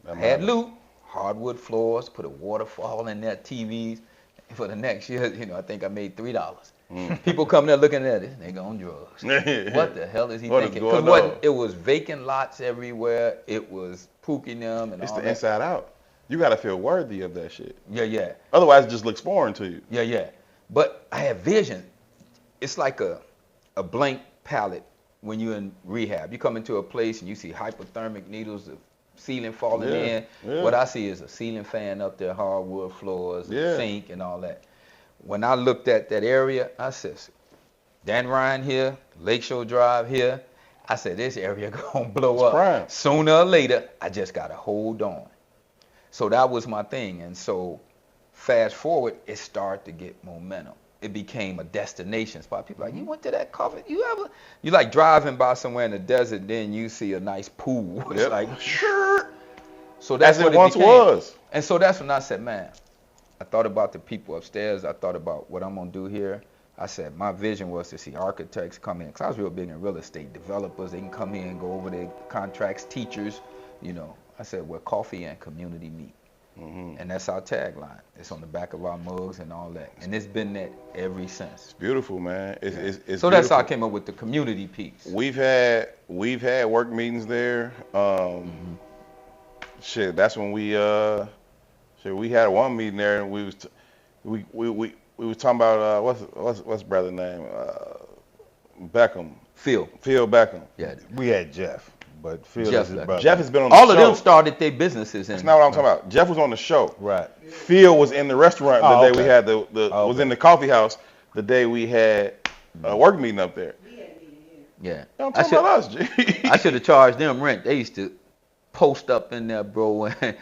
I had loot, hardwood floors, put a waterfall in there, TVs. And for the next year, you know, I think I made $3. People come there looking at this nigga on drugs. What the hell is he What is thinking? going Because on? it was vacant lots everywhere. It was pooking them and It's all the that. inside out. You got to feel worthy of that shit. Yeah. Otherwise, it just looks foreign to you. Yeah. But I had vision. It's like a blank palette when you're in rehab. You come into a place and you see hypothermic needles, the ceiling falling in. Yeah. What I see is a ceiling fan up there, hardwood floors, a sink and all that. When I looked at that area, I said, Dan Ryan here, Lakeshore Drive here. I said, this area gonna blow up. prime. Sooner or later, I just gotta hold on. So that was my thing. And so fast forward, it started to get momentum. It became a destination spot. People like, you went to that coffee? You like driving by somewhere in the desert, then you see a nice pool. It's like, sure. So that's As what it once became. was. And so that's when I said, man, I thought about the people upstairs. I thought about what I'm going to do here. I said my vision was to see architects come in. Because I was real big in real estate. Developers, they can come in and go over their contracts, teachers, you know. I said, where coffee and community meet. And that's our tagline. It's on the back of our mugs and all that. And it's been that ever since. It's beautiful, man. It's So beautiful. that's how I came up with the community piece. We've had work meetings there. Shit, that's when we had one meeting there, and we was talking about what's brother name, Beckham. Phil. Beckham. Yeah. We had Jeff, but Phil Jeff is his left. brother. Jeff has been on the All show. of them started their businesses in. That's not what I'm talking about. Jeff was on the show. Right. Phil was in the restaurant the day okay. we had was in the coffee house the day we had a work meeting up there. Yeah. I'm talking about us, G. I should have charged them rent. They used to post up in there, bro, and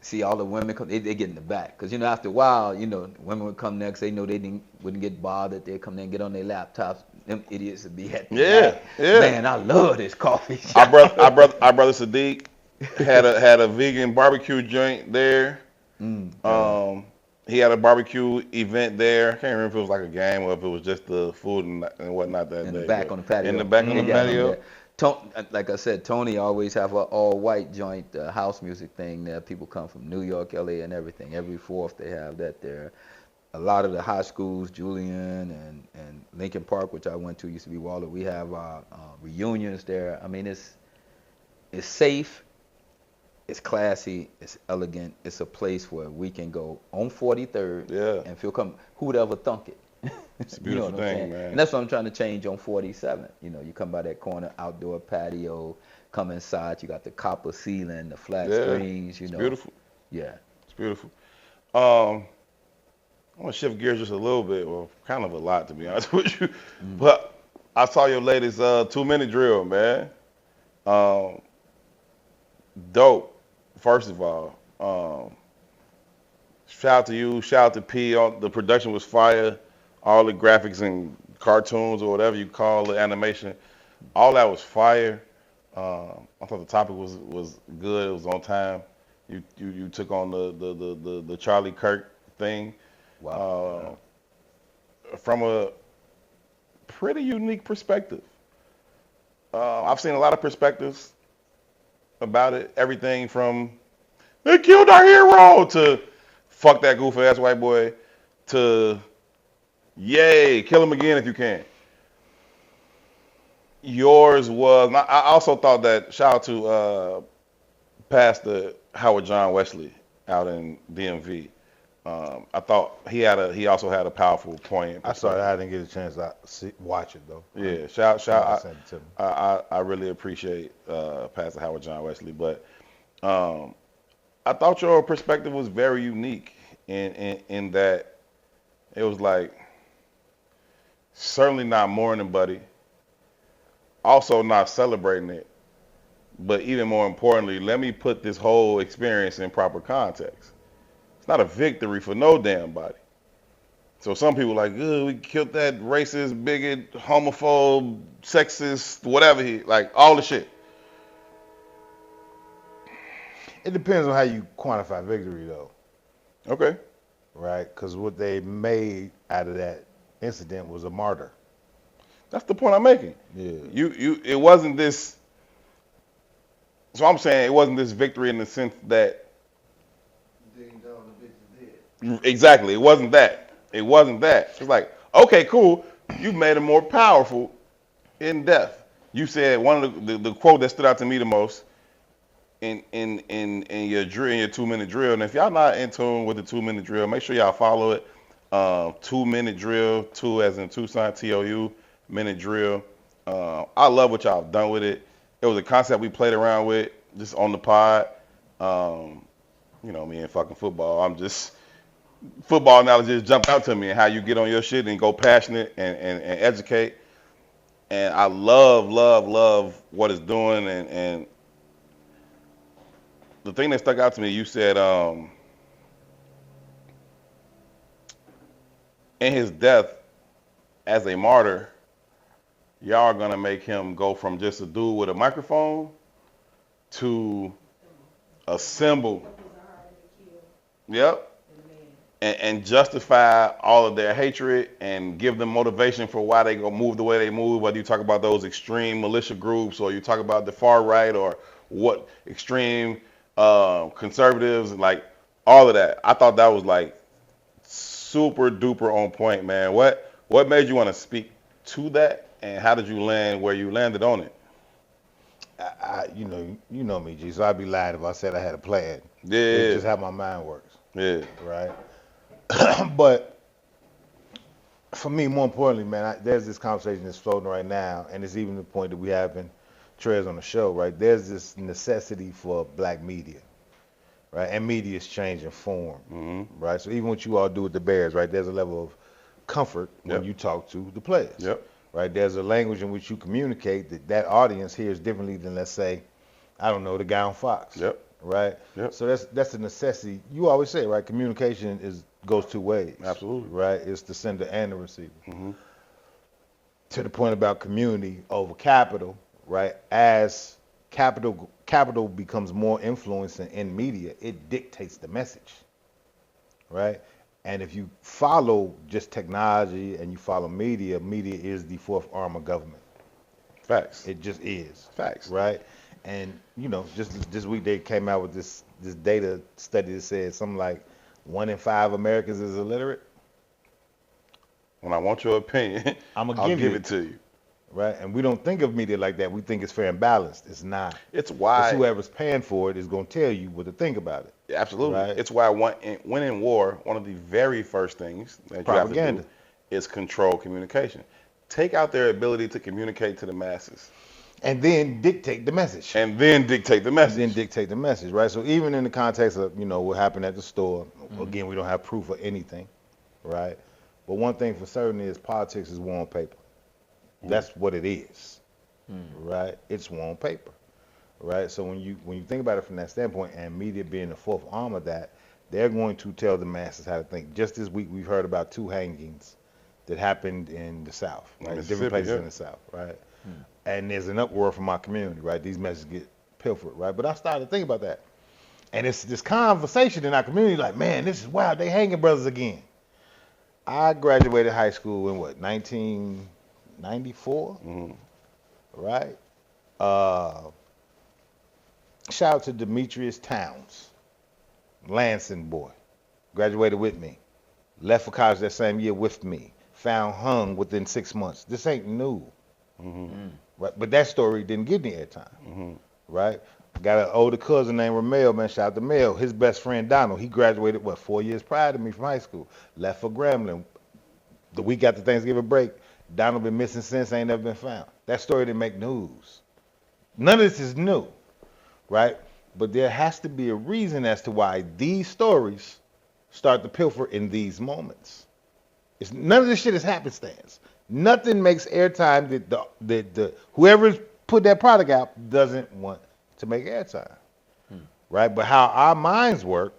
see all the women come. They get in the back. Because, you know, after a while, you know, women would come next. They know they wouldn't get bothered. They'd come there and get on their laptops. Them idiots would be at the back. Yeah. Man, I love this coffee Our shop. brother Sadiq had a vegan barbecue joint there. He had a barbecue event there. I can't remember if it was like a game or if it was just the food and whatnot that In day. the back on the patio. In the back on the patio. Like I said, Tony always have an all-white joint house music thing there. People come from New York, LA, and everything. Every fourth they have that there. A lot of the high schools, Julian and Lincoln Park, which I went to, used to be Waller. We have reunions there. I mean, it's safe, it's classy, it's elegant. It's a place where we can go on 43rd and feel come. Who would ever thunk it? It's a beautiful you know what I'm thing, saying? man. And that's what I'm trying to change on 47. You know, you come by that corner, outdoor patio, come inside, you got the copper ceiling, the flat screens, you know. Beautiful. Yeah. It's beautiful. I want to shift gears just a little bit, well, kind of a lot to be honest with you. But I saw your latest 2-minute drill, man. Um, dope. First of all, shout out to you. Shout out to P. The production was fire. All the graphics and cartoons or whatever you call the animation, all that was fire. I thought the topic was good. It was on time. You took on the Charlie Kirk thing. Wow. From a pretty unique perspective. I've seen a lot of perspectives about it. Everything from they killed our hero to fuck that goofy ass white boy to yay, kill him again if you can. Yours was. I also thought that shout out to Pastor Howard John Wesley out in DMV. I thought he also had a powerful point. I saw it. I didn't get a chance to watch it though. Yeah, Sent it to me. I really appreciate Pastor Howard John Wesley, but I thought your perspective was very unique in that it was like certainly not mourning Buddy, also not celebrating it, but even more importantly, let me put this whole experience in proper context. It's not a victory for no damn body. So some people like, we killed that racist, bigot, homophobe, sexist, whatever all the shit. It depends on how you quantify victory, though. Okay. Right? Because what they made out of that incident was a martyr. That's the point I'm making. Yeah. It wasn't this. So I'm saying it wasn't this victory in the sense that. Ding dong, the bitch is dead. Exactly. It wasn't that. It's like, okay, cool. You made him more powerful in death. You said one of the quote that stood out to me the most in your drill, in your 2-minute drill. And if y'all not in tune with the 2-minute drill, make sure y'all follow it. 2-minute drill, 2 as in Tucson, TOU, minute drill. I love what y'all have done with it. It was a concept we played around with just on the pod. Me and fucking football. Football knowledge just jumped out to me and how you get on your shit and go passionate and educate. And I love what it's doing. And the thing that stuck out to me, you said in his death as a martyr, y'all are gonna make him go from just a dude with a microphone to a symbol. Yep. And justify all of their hatred and give them motivation for why they go move the way they move, whether you talk about those extreme militia groups or you talk about the far right or what extreme conservatives, like all of that. I thought that was like super duper on point, man. What made you want to speak to that, and how did you land where you landed on it? You know me, G. So I'd be lying if I said I had a plan. Yeah. It's just how my mind works. Yeah. Right. But for me, more importantly, man, there's this conversation that's floating right now, and it's even the point that we having Trez on the show, right? There's this necessity for black media, right? And media is changing form, right? So even what you all do with the Bears, right? There's a level of comfort when you talk to the players, right? There's a language in which you communicate that audience hears differently than, let's say, I don't know, the guy on Fox, right? So that's a necessity. You always say, right? Communication goes two ways. Absolutely. Right? It's the sender and the receiver. To the point about community over capital, right? As capital becomes more influence in media, it dictates the message, right? And if you follow just technology and you follow media is the fourth arm of government. Facts. It just is. Facts. Right? And, just this week they came out with this data study that said something like 1 in 5 Americans is illiterate. When I want your opinion, I'll give it to you. Right? And we don't think of media like that. We think it's fair and balanced. It's not. It's why. It's whoever's paying for it is going to tell you what to think about it. Absolutely. Right? It's why when in war, one of the very first things that you have to do is control communication. Take out their ability to communicate to the masses. and then dictate the message. And then dictate the message. Right? So even in the context of, what happened at the store, again, we don't have proof of anything, right? But one thing for certain is politics is war on paper. That's what it is, right? It's war on paper, right? So when you think about it from that standpoint, and media being the fourth arm of that, they're going to tell the masses how to think. Just this week, we've heard about 2 hangings that happened in the South, right? Different places in the South, right? And there's an uproar from our community, right? These messages get pilfered, right? But I started to think about that. And it's this conversation in our community like, man, this is wild. They hanging brothers again. I graduated high school in 1994, right? Shout out to Demetrius Towns, Lansing boy. Graduated with me. Left for college that same year with me. Found hung within 6 months. This ain't new. Right? But that story didn't get any airtime, right? Got an older cousin named Ramel, man. Shout out to Mel. His best friend Donald. He graduated 4 years prior to me from high school. Left for Grambling. The week after Thanksgiving break, Donald been missing since, ain't never been found. That story didn't make news. None of this is new, right? But there has to be a reason as to why these stories start to pilfer in these moments. None of this shit is happenstance. Nothing makes airtime that whoever's put that product out doesn't want to make airtime, right? But how our minds work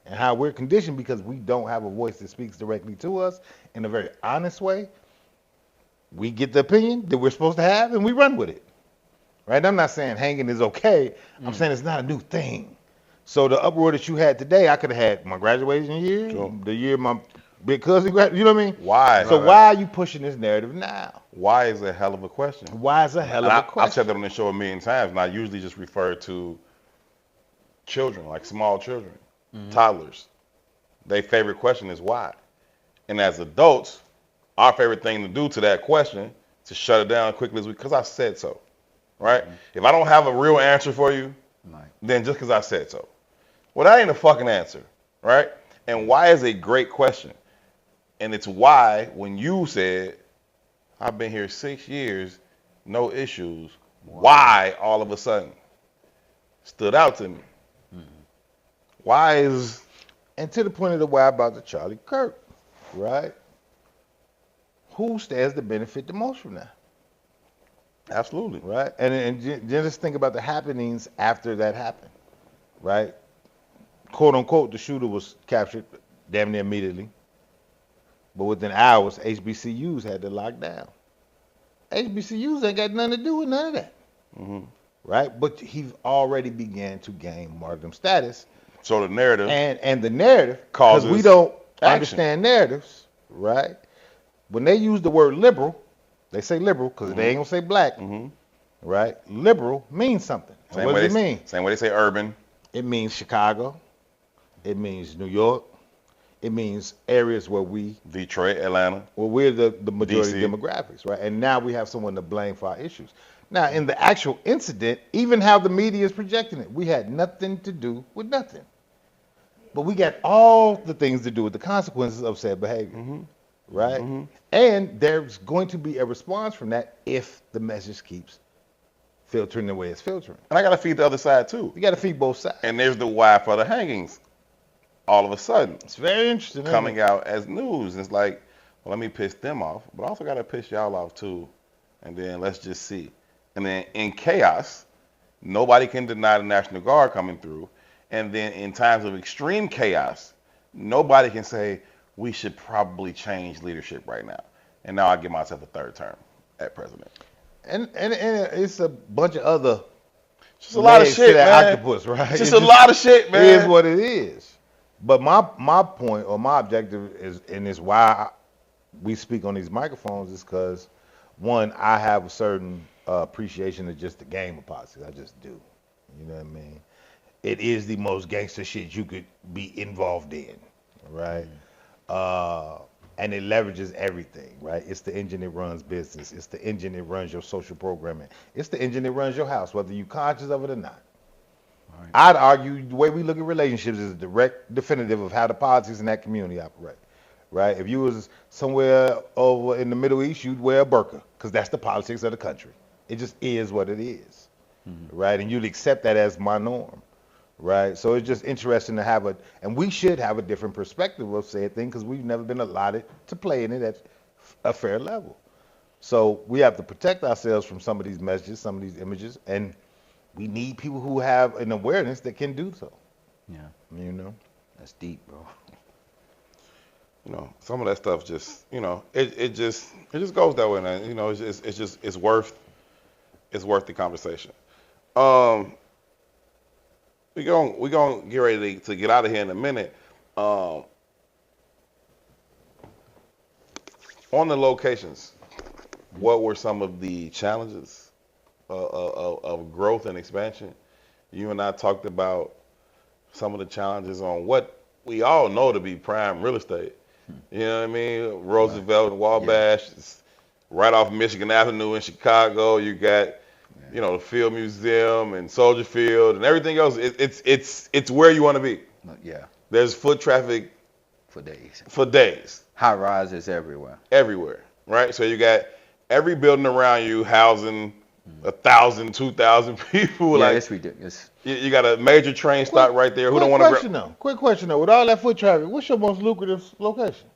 and how we're conditioned because we don't have a voice that speaks directly to us in a very honest way, we get the opinion that we're supposed to have and we run with it, right? I'm not saying hanging is okay. I'm saying it's not a new thing. So the uproar that you had today, I could have had my graduation year, the year my big cousin graduated, you know what I mean? Why? So why are you pushing this narrative now? Why is a hell of a question. Why is a hell of a question? I've said that on the show a million times, and I usually just refer to children, like small children, toddlers. Their favorite question is why. And as adults, our favorite thing to do to that question is to shut it down quickly because I said so, right? If I don't have a real answer for you, then just because I said so. Well, that ain't a fucking answer, right? And why is a great question. And it's why when you said, I've been here 6 years, no issues, why all of a sudden stood out to me. Why is... And to the point of the why about the Charlie Kirk, right? Who stands to benefit the most from that? Absolutely. Right? And just think about the happenings after that happened, right? Quote unquote, the shooter was captured damn near immediately. But within hours, HBCUs had to lock down. HBCUs ain't got nothing to do with none of that. Right? But he's already began to gain martyrdom status. So the narrative... And the narrative, because we don't action. understand narratives, right? When they use the word liberal, they say liberal because they ain't going to say black, right? Liberal means something. What does it mean? Same way they say urban. It means Chicago. It means New York. It means areas where Detroit, Atlanta. Where we're the majority DC. demographics, right? And now we have someone to blame for our issues. Now, in the actual incident, even how the media is projecting it, we had nothing to do with nothing. But we got all the things to do with the consequences of said behavior, right? And there's going to be a response from that if the message keeps filtering the way it's filtering. And I got to feed the other side, too. You got to feed both sides. And there's the why for the hangings. All of a sudden, it's very interesting. Coming out as news. It's like, well, let me piss them off, but I also got to piss y'all off too. And then let's just see. And then in chaos, nobody can deny the National Guard coming through. And then in times of extreme chaos, nobody can say we should probably change leadership right now. And now I give myself a third term at president. And it's a bunch of other. Just a lot of shit, man. Octopus, right? Just a lot of shit, man. It is what it is. But my point or my objective is, and it's why we speak on these microphones, is because, one, I have a certain appreciation of just the game of politics. I just do. You know what I mean? It is the most gangster shit you could be involved in, right? And it leverages everything, right? It's the engine that runs business. It's the engine that runs your social programming. It's the engine that runs your house, whether you're conscious of it or not. Right. I'd argue the way we look at relationships is a direct definitive of how the politics in that community operate, right? If you was somewhere over in the Middle East, you'd wear a burqa, because that's the politics of the country, It just is what it is, right? And you'd accept that as my norm, right? So it's just interesting to have and we should have a different perspective of said thing because we've never been allotted to play in it at a fair level. So we have to protect ourselves from some of these messages, some of these images, and we need people who have an awareness that can do so. Yeah. You know? That's deep, bro. You know, some of that stuff just, you know, it just goes that way, man. You know, it's worth the conversation. We gonna get ready to get out of here in a minute. On the locations, what were some of the challenges of growth and expansion? You and I talked about some of the challenges on what we all know to be prime real estate. You know what I mean? Roosevelt and Wabash, right off Michigan Avenue in Chicago. You got, you know, the Field Museum and Soldier Field and everything else. It's where you want to be. Yeah. There's foot traffic For days. for days. High rises everywhere. Everywhere, right? So you got every building around you housing 1,000, 2,000 people. Yeah, like it's ridiculous. you got a major train stop right there. Who don't want to? Quick question though. With all that foot traffic, what's your most lucrative location?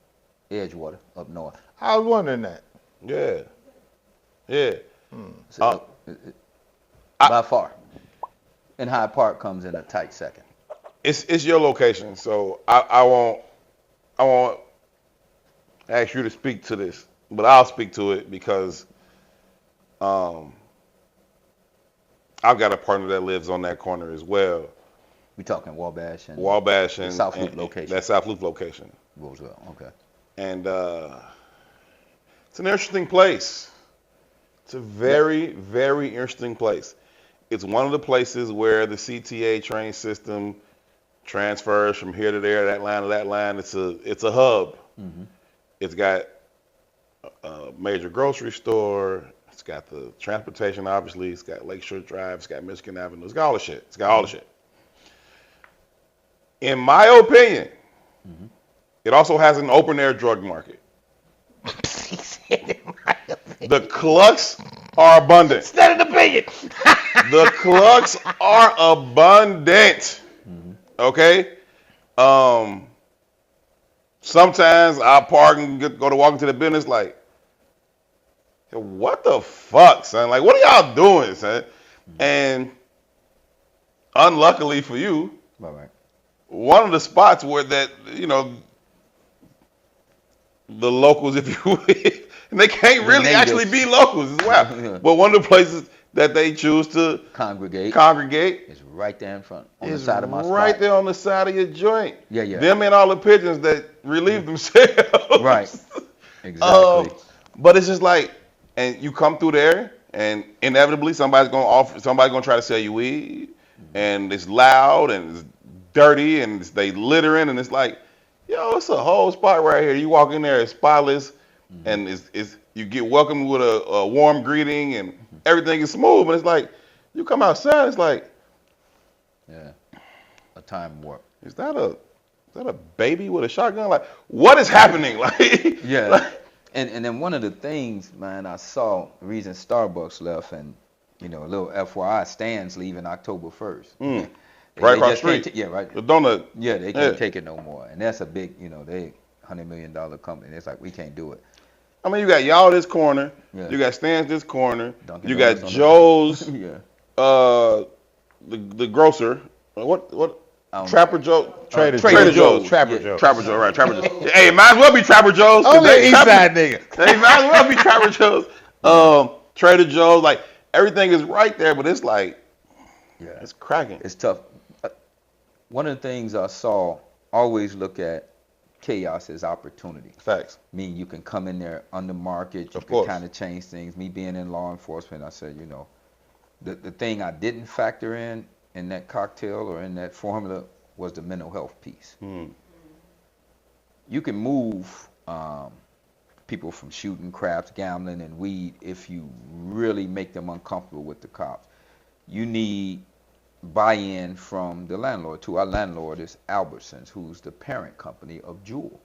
Edgewater, up north. I was wondering that. Yeah. So, by far. And Hyde Park comes in a tight second. It's your location, so I won't ask you to speak to this, but I'll speak to it because I've got a partner that lives on that corner as well. We talking Wabash and South Loop location. That South Loop location. Roosevelt, okay. And it's an interesting place. It's a very, very interesting place. It's one of the places where the CTA train system transfers from here to there, that line to that line. It's a hub. Mm-hmm. It's got a major grocery store. It's got the transportation, obviously. It's got Lakeshore Drive. It's got Michigan Avenue. It's got all the shit. In my opinion, it also has an open air drug market. The clucks are abundant. Instead of the opinion. The clucks are abundant. Okay? Sometimes I park and go to walk into the business like, what the fuck, son? Like, what are y'all doing, son? And unluckily for you, Right. one of the spots where that, you know, the locals, if you will, and they can't really actually be locals as well. But one of the places that they choose to congregate is right there in front, on the side of my spot. Right there on the side of your joint. Yeah. Them and all the pigeons that relieve themselves. Right. Exactly. But it's just like, and you come through there, and inevitably somebody's gonna try to sell you weed, and it's loud and it's dirty and they littering, and it's like, yo, it's a whole spot right here. You walk in there, it's spotless, and it's you get welcomed with a warm greeting, and everything is smooth. But it's like, you come outside, it's like, a time warp. Is that a baby with a shotgun? Like, what is happening? Like, And then one of the things, man, I saw the reason Starbucks left, and you know, a little FYI, Stan's leaving October 1st. Right across the street. Right. The donut. Yeah, they can't take it no more, and that's a big, you know, they $100 million company. It's like, we can't do it. I mean, you got y'all this corner, you got Stan's this corner, Dunkin' you got Donuts Joe's, the grocer, what? Trapper Joe, Trader Joe's, Trapper Joe. Trapper Joe, right? Trapper Joe. Hey, it might as well be Trapper Joe's. Only an East Side nigga. They might as well be Trapper Joe's. Trader Joe's, like everything is right there, but it's like, it's cracking. It's tough. One of the things I saw, always look at chaos as opportunity. Facts. I mean, you can come in there under market, you Of can course. kind of change things. Me being in law enforcement, I said, you know, the thing I didn't factor in that cocktail or in that formula was the mental health piece. You can move people from shooting craps, gambling, and weed if you really make them uncomfortable with the cops. You need buy-in from the landlord too. Our landlord is Albertsons, who's the parent company of Jewel.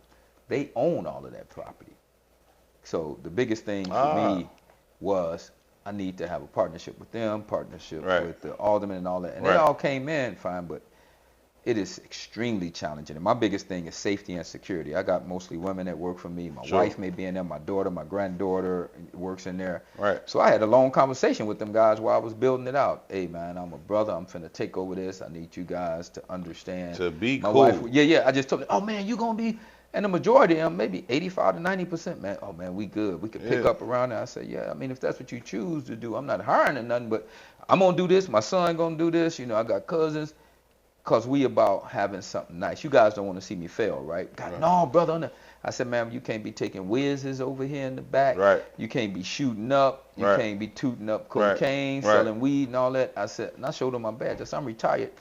They own all of that property. So the biggest thing for me was I need to have a partnership with them, partnership Right. with the aldermen and all that. And Right. they all came in fine, but it is extremely challenging. And my biggest thing is safety and security. I got mostly women that work for me. My Sure. wife may be in there. My daughter, my granddaughter works in there. Right. So I had a long conversation with them guys while I was building it out. Hey, man, I'm a brother. I'm finna take over this. I need you guys to understand. To be my cool. wife, yeah. I just told them, oh, man, you going to be, and the majority of them, maybe 85 to 90%, man, oh, man, we good. We can pick Yeah. up around there. I said, yeah, I mean, if that's what you choose to do, I'm not hiring or nothing, but I'm going to do this. My son going to do this. You know, I got cousins. Because we about having something nice. You guys don't want to see me fail, right? God, Right. no, brother. No. I said, ma'am, you can't be taking whizzes over here in the back. Right. You can't be shooting up. You Right. can't be tooting up Right. cocaine, Right. selling weed and all that. I said, and I showed them my badge. I said, I'm retired,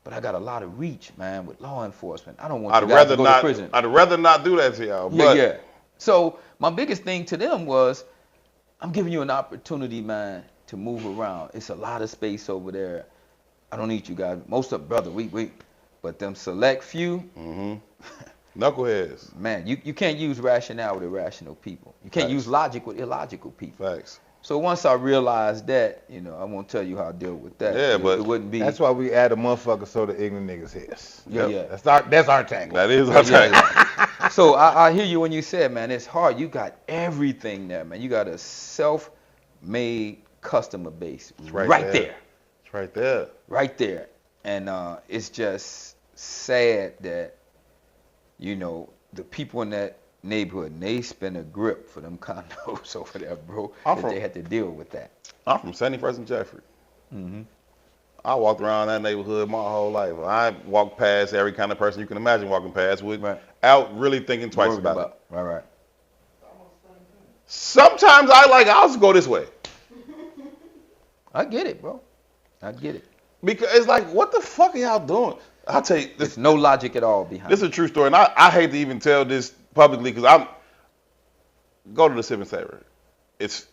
but I got a lot of reach, man, with law enforcement. I don't want you guys to go to prison. I'd rather not do that to y'all. Yeah, But yeah. So my biggest thing to them was, I'm giving you an opportunity, man, to move around. It's a lot of space over there. I don't need you guys. Most of brother, but them select few, knuckleheads. man, you can't use rationale with irrational people. You can't Facts. use logic with illogical people. Facts. So once I realized that, you know, I won't tell you how I deal with that. Yeah, but it wouldn't be. That's why we add a motherfucker so the ignorant niggas hears. Yeah, Yep. yeah. That's our tagline. That is our Yeah, tagline. yeah. So I hear you when you said, man, it's hard. You got everything there, man. You got a self-made customer base right there. there. It's right there. Right there. And it's just sad that, you know, the people in that neighborhood, they spend a grip for them condos over there, bro. They had to deal with that. I'm from 71st and Jeffrey. Mm-hmm. I walked around that neighborhood my whole life. I walked past every kind of person you can imagine walking past without really thinking twice about it. Right. Sometimes I'll just go this way. I get it, bro. I get it. Because it's like, what the fuck are y'all doing? I'll tell you, There's no logic at all behind this is a true story, and I hate to even tell this publicly because go to the Sip Savor. It's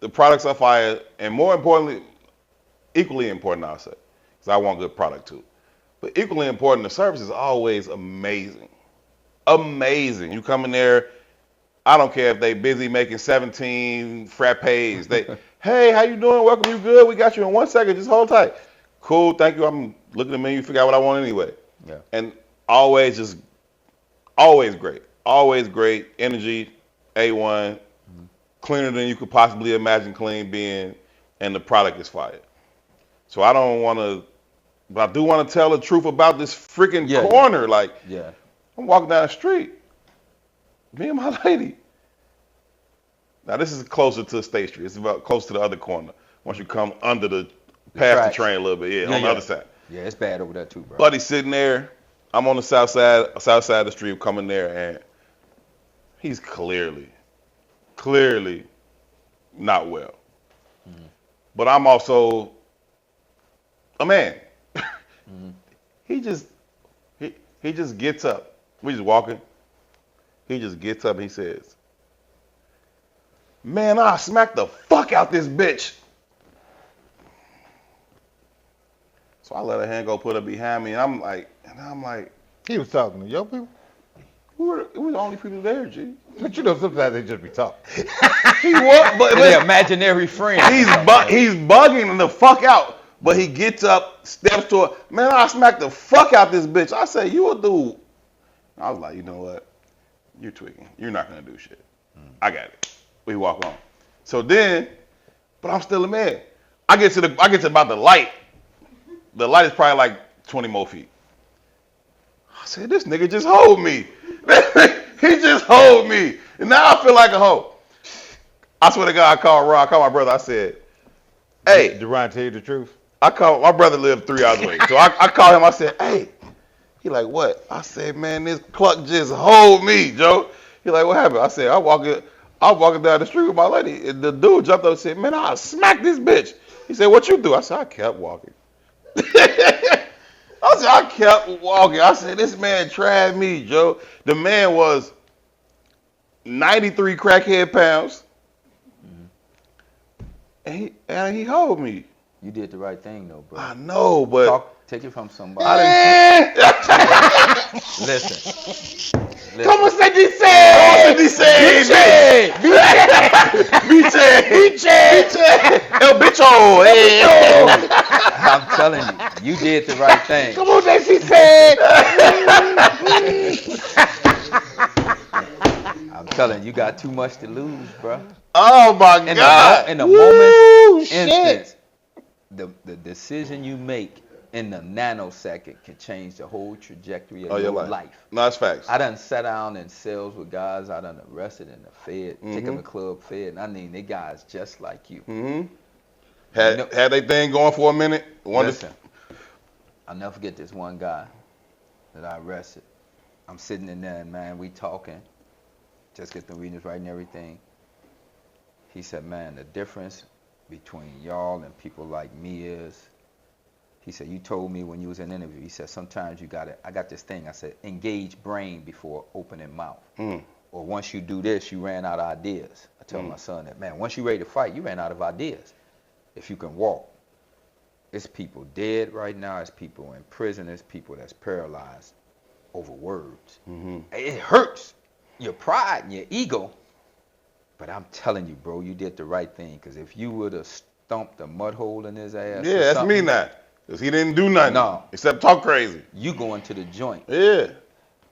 the products are fire, and more importantly, equally important, I'll say, because I want good product too. But equally important, the service is always amazing. Amazing. You come in there, I don't care if they busy making 17 frappes. Hey, how you doing? Welcome, you good? We got you in 1 second. Just hold tight. Cool, thank you. I'm looking at the menu, figure out what I want anyway. Yeah. And always great. Always great. Energy, A1, cleaner than you could possibly imagine clean being, and the product is fire. So I don't want to, but I do want to tell the truth about this freaking corner. Like, I'm walking down the street, me and my lady. Now this is closer to State Street. It's about close to the other corner. Once you come under past the train a little bit, on the other side. Yeah, it's bad over there too, bro. Buddy's sitting there. I'm on the south side of the street, coming there, and he's clearly not well. Mm-hmm. But I'm also a man. Mm-hmm. He just gets up. We just walking. He just gets up and he says, "Man, I smacked the fuck out this bitch." So I let her hand go put her behind me, and I'm like, he was talking to your people? we were the only people there, G. But you know, sometimes they just be talking. He was, but the imaginary friend. He's bugging the fuck out. But he gets up, steps to her. Man, I smacked the fuck out this bitch. I say, you a dude. I was like, you know what? You're tweaking. You're not gonna do shit. I got it. We walk on. So then, but I'm still a man. I get to about the light. The light is probably like 20 more feet. I said, this nigga just hold me. He just hold me. And now I feel like a hoe. I swear to God, I called my brother. I said, hey. Did Ryan tell you the truth? My brother lived 3 hours away. So I called him. I said, hey. He like, what? I said, man, this cluck just hold me, Joe. He like, what happened? I said, I'm walking down the street with my lady. And the dude jumped up and said, man, I'll smack this bitch. He said, what you do? I said, I kept walking. I kept walking. I said, this man tried me, Joe. The man was 93 crackhead pounds. And he hold me. You did the right thing though, bro. I know, but Take it from somebody. Listen. ¿Cómo se dice? Biche. El bicho. I'm telling you, you did the right thing. ¿Cómo se dice? I'm telling you, you got too much to lose, bro. Oh my God! In a moment's instance, the decision you make in the nanosecond can change the whole trajectory of your life. No, that's facts. I done sat down in cells with guys I done arrested in the Fed, take them to club Fed, and I mean, they guys just like you. Had they thing going for a minute. Listen, I'll never forget this one guy that I arrested. I'm sitting in there, and man, we talking. Just get the readings right and everything. He said, man, the difference between y'all and people like me is, he said, you told me when you was in an interview, he said, sometimes you got I got this thing, I said, engage brain before opening mouth. Or once you do this, you ran out of ideas. I tell my son that, man, once you ready to fight, you ran out of ideas. If you can walk. It's people dead right now. It's people in prison. It's people that's paralyzed over words. It hurts your pride and your ego. But I'm telling you, bro, you did the right thing. Because if you would have stumped a mud hole in his ass. Yeah, that's me now. Because he didn't do nothing. Except talk crazy. You going to the joint. Yeah.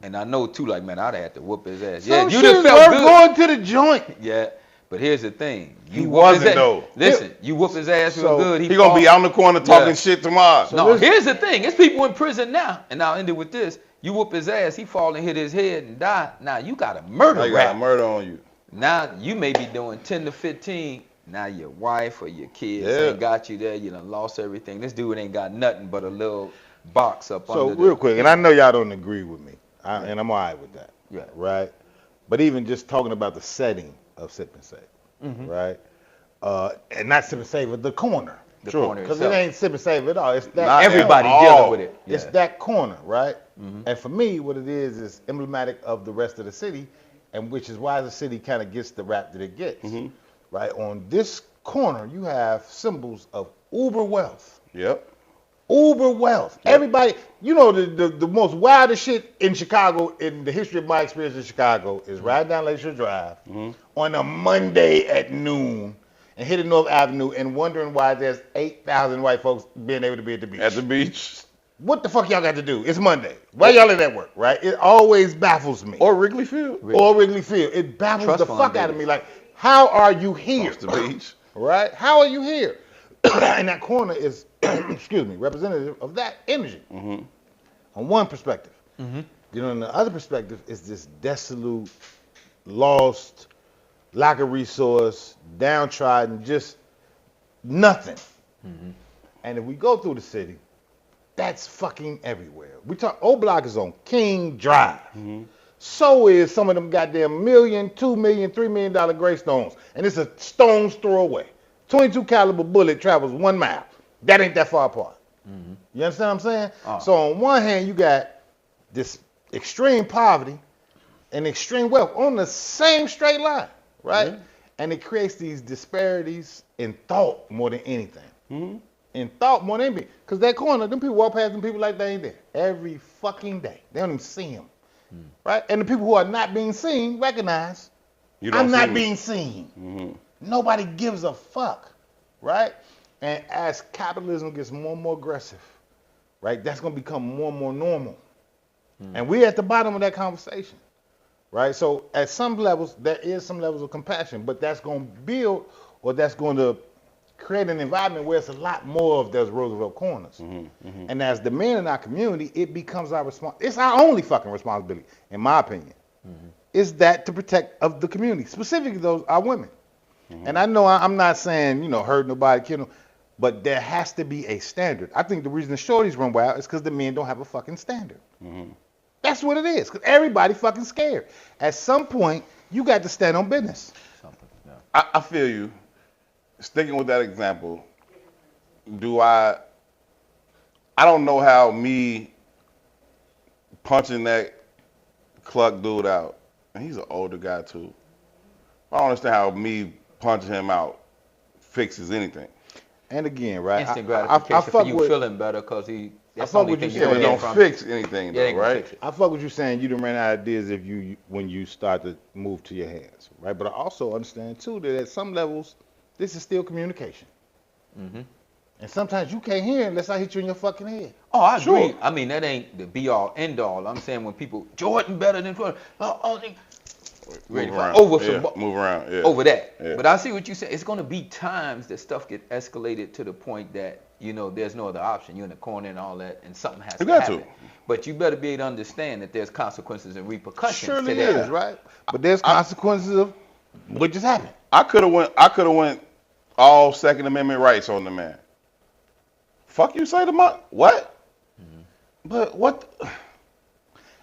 And I know, too, like, man, I'd have had to whoop his ass. So Yeah, you done felt good. Going to the joint. Yeah. But here's the thing. He wasn't, though. Listen, you whoop his ass real good. He going to be out in the corner talking shit tomorrow. No, here's the thing. There's people in prison now. And I'll end it with this. You whoop his ass, he fall and hit his head and die. Now, you got a murder rap. You got a murder on you. Now, you may be doing 10 to 15. Now, your wife or your kids ain't got you there. You done lost everything. This dude ain't got nothing but a little box up under. So, real quick, and I know y'all don't agree with me. And I'm all right with that. Yeah. Right? But even just talking about the setting of Sip and Save, right? And not Sip and Save, but the corner. The corner because it ain't Sip and Save at all. It's that not everybody dealing with it. Yeah. It's that corner, right? And for me, what it is emblematic of the rest of the city, and which is why the city kind of gets the rap that it gets. Right? On this corner, you have symbols of uber wealth. Yep. Uber wealth. Yep. Everybody, you know, the most wildest shit in Chicago, in the history of my experience in Chicago, is riding down Lakeshore Drive on a Monday at noon and hitting North Avenue and wondering why there's 8,000 white folks being able to be at the beach. At the beach. What the fuck y'all got to do? It's Monday. Why y'all at work, right? It always baffles me. Or Wrigley Field. It baffles the fuck out of me. Like, how are you here? Off the beach. Right? How are you here? And that corner is, excuse me, representative of that energy. On one perspective. You know, and the other perspective is this desolate, lost, lack of resource, downtrodden, just nothing. And if we go through the city, that's fucking everywhere. We talk, Old Block is on King Drive. So is some of them goddamn $1 million, $2 million, $3 million gravestones. And it's a stone's throw away. 22 caliber bullet travels 1 mile. That ain't that far apart. You understand what I'm saying? So on one hand, you got this extreme poverty and extreme wealth on the same straight line, right? And it creates these disparities in thought more than anything. In thought more than anything. Because that corner, them people walk past them people like they ain't there. Every fucking day. They don't even see them. Right? And the people who are not being seen recognize, I'm not being seen. Nobody gives a fuck. Right? And as capitalism gets more and more aggressive, right, that's going to become more and more normal. And we're at the bottom of that conversation. Right? So at some levels, there is some levels of compassion, but that's going to build, or that's going to create an environment where it's a lot more of those Roosevelt corners. And as the men in our community, it becomes our it's our only fucking responsibility, in my opinion, is that to protect of the community, specifically those our women. And I know I'm not saying, you know, hurt nobody, kill them, but there has to be a standard. I think the reason the shorties run wild is because the men don't have a fucking standard. That's what it is, because everybody fucking scared. At some point, you got to stand on business. I feel you. Sticking with that example, I don't know how me punching that Cluck dude out, and he's an older guy too. I don't understand how me punching him out fixes anything. And again, right? Instant I gratification for fuck you with, feeling better because that's the fuck only with thing you you're saying It gonna don't get from. fix anything, Yeah, though, ain't gonna right? fix it. I fuck with you saying you done ran out of ideas when you start to move to your hands, right? But I also understand too that at some levels, this is still communication. Mm-hmm. And sometimes you can't hear unless I hit you in your fucking head. Oh, I agree. Sure. I mean, that ain't the be all end all. I'm saying when people Jordan better than Jordan, ready Move for around. over some Move around. Yeah. over that. Yeah. But I see what you say. It's gonna be times that stuff get escalated to the point that there's no other option. You're in the corner and all that, and something has You to got happen. to. But you better be able to understand that there's consequences and repercussions Surely to that. is, right? But there's consequences of what just happened. I could have went all Second Amendment rights on the man. Fuck you say to my what? But what?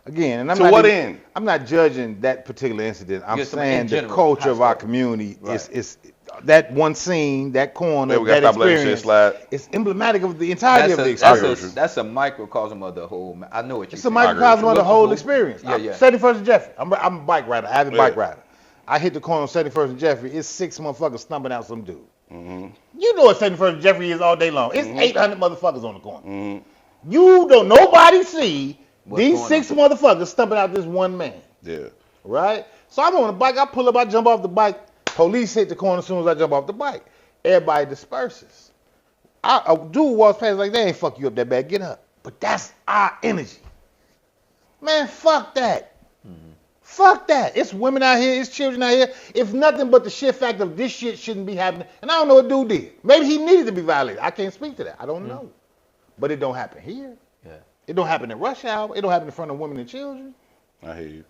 Again, and I'm To not what even- end? I'm not judging that particular incident. I'm You're talking about saying in the general, culture of our how's that? community Right. is that one scene, that corner, Yeah, we gotta that stop letting shit experience. slide. It's emblematic of the entirety of the agree experience. with you. That's a microcosm of the whole. I know what you're It's a saying. microcosm of the What's whole whole? experience. Yeah, yeah. 71st and Jeffrey. I'm a bike rider, avid Yeah. bike rider. I hit the corner on 71st and Jeffrey. It's 6 motherfuckers stumping out some dude. Mm-hmm. You know what 71st and Jeffrey is all day long. It's 800 motherfuckers on the corner. Mm-hmm. You don't nobody see What's these going 6 motherfuckers stumping out this one man. Yeah. Right? So I'm on a bike. I pull up. I jump off the bike. Police hit the corner as soon as I jump off the bike. Everybody disperses. A dude walks past like, they ain't fuck you up that bad. Get up. But that's our energy. Man, fuck that. Fuck that. It's women out here. It's children out here. It's nothing but the shit fact of this shit shouldn't be happening. And I don't know what dude did. Maybe he needed to be violated. I can't speak to that. I don't know. But it don't happen here. Yeah. It don't happen at rush hour. It don't happen in front of women and children. I hear you.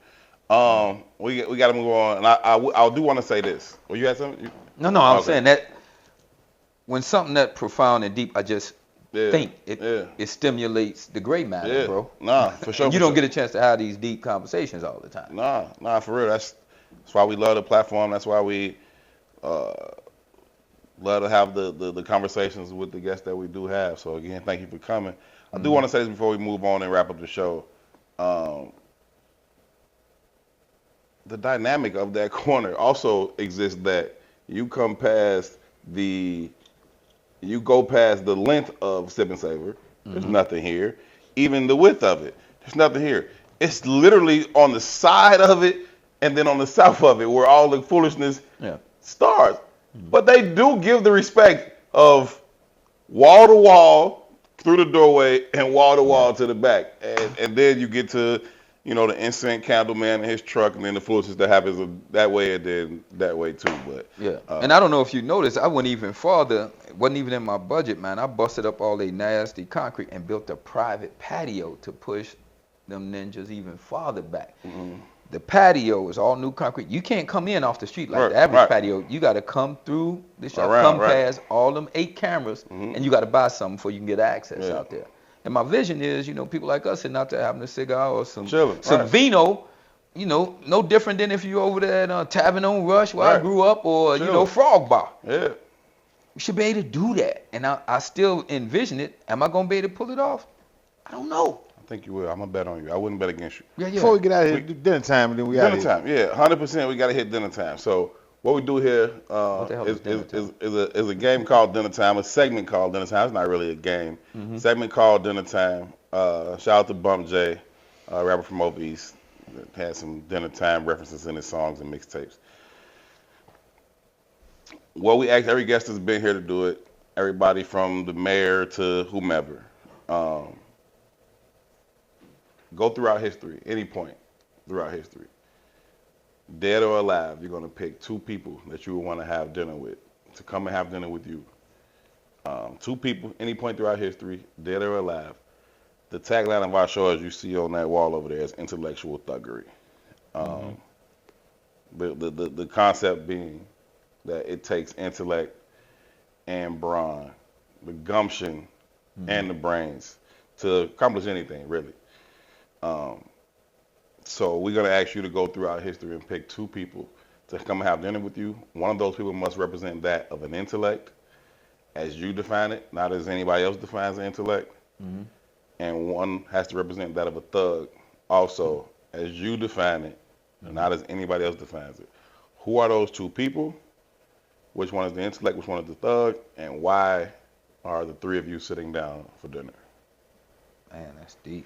We got to move on, and I do want to say this. Well, you had something? No, I'm Okay. saying that when something that profound and deep, I just Yeah. think it stimulates the gray matter, Yeah. bro. Nah, for sure. And you for don't sure. get a chance to have these deep conversations all the time. Nah, for real. That's why we love the platform. That's why we love to have the conversations with the guests that we do have. So again, thank you for coming. I do want to say this before we move on and wrap up the show. The dynamic of that corner also exists that you go past the length of Sip and Savor. There's nothing here. Even the width of it, there's nothing here. It's literally on the side of it and then on the south of it where all the foolishness starts. But they do give the respect of wall to wall through the doorway and wall to wall to the back. And then you get to, the incense candle man and his truck, and then the foolishness that happens that way and then that way too. But And I don't know if you noticed, I went even farther. It wasn't even in my budget, man. I busted up all they nasty concrete and built a private patio to push them ninjas even farther back. The patio is all new concrete. You can't come in off the street like the average patio. You got to come through the shop, past all them 8 cameras, and you got to buy something before you can get access out there. And my vision is, people like us sitting out there having a cigar or some vino, no different than if you over there at Tavern on Rush where I grew up, or Frog Bar. Yeah. You should be able to do that. And I still envision it. Am I gonna be able to pull it off? I don't know. I think you will. I'm gonna bet on you. I wouldn't bet against you. Yeah. Before we get out of here, do dinner time, and then we out Dinner time. Yeah, 100%. We gotta hit dinner time. So what we do here What the hell is dinner time? is a game called Dinner Time, a segment called Dinner Time. It's not really a game. Segment called Dinner Time. Shout out to Bump J, rapper from Over East, that had some Dinner Time references in his songs and mixtapes. Well, we asked every guest that's been here to do it, everybody from the mayor to whomever. Go throughout history, any point throughout history. Dead or alive, you're going to pick 2 people that you would want to have dinner with, to come and have dinner with you. 2 people, any point throughout history, dead or alive. The tagline of our show, as you see on that wall over there, is intellectual thuggery. The concept being that it takes intellect and brawn, the gumption and the brains to accomplish anything, really. So we're going to ask you to go throughout history and pick 2 people to come and have dinner with you. One of those people must represent that of an intellect, as you define it, not as anybody else defines an intellect. And one has to represent that of a thug, also, as you define it, not as anybody else defines it. Who are those 2 people? Which one is the intellect? Which one is the thug? And why are the three of you sitting down for dinner? Man, that's deep.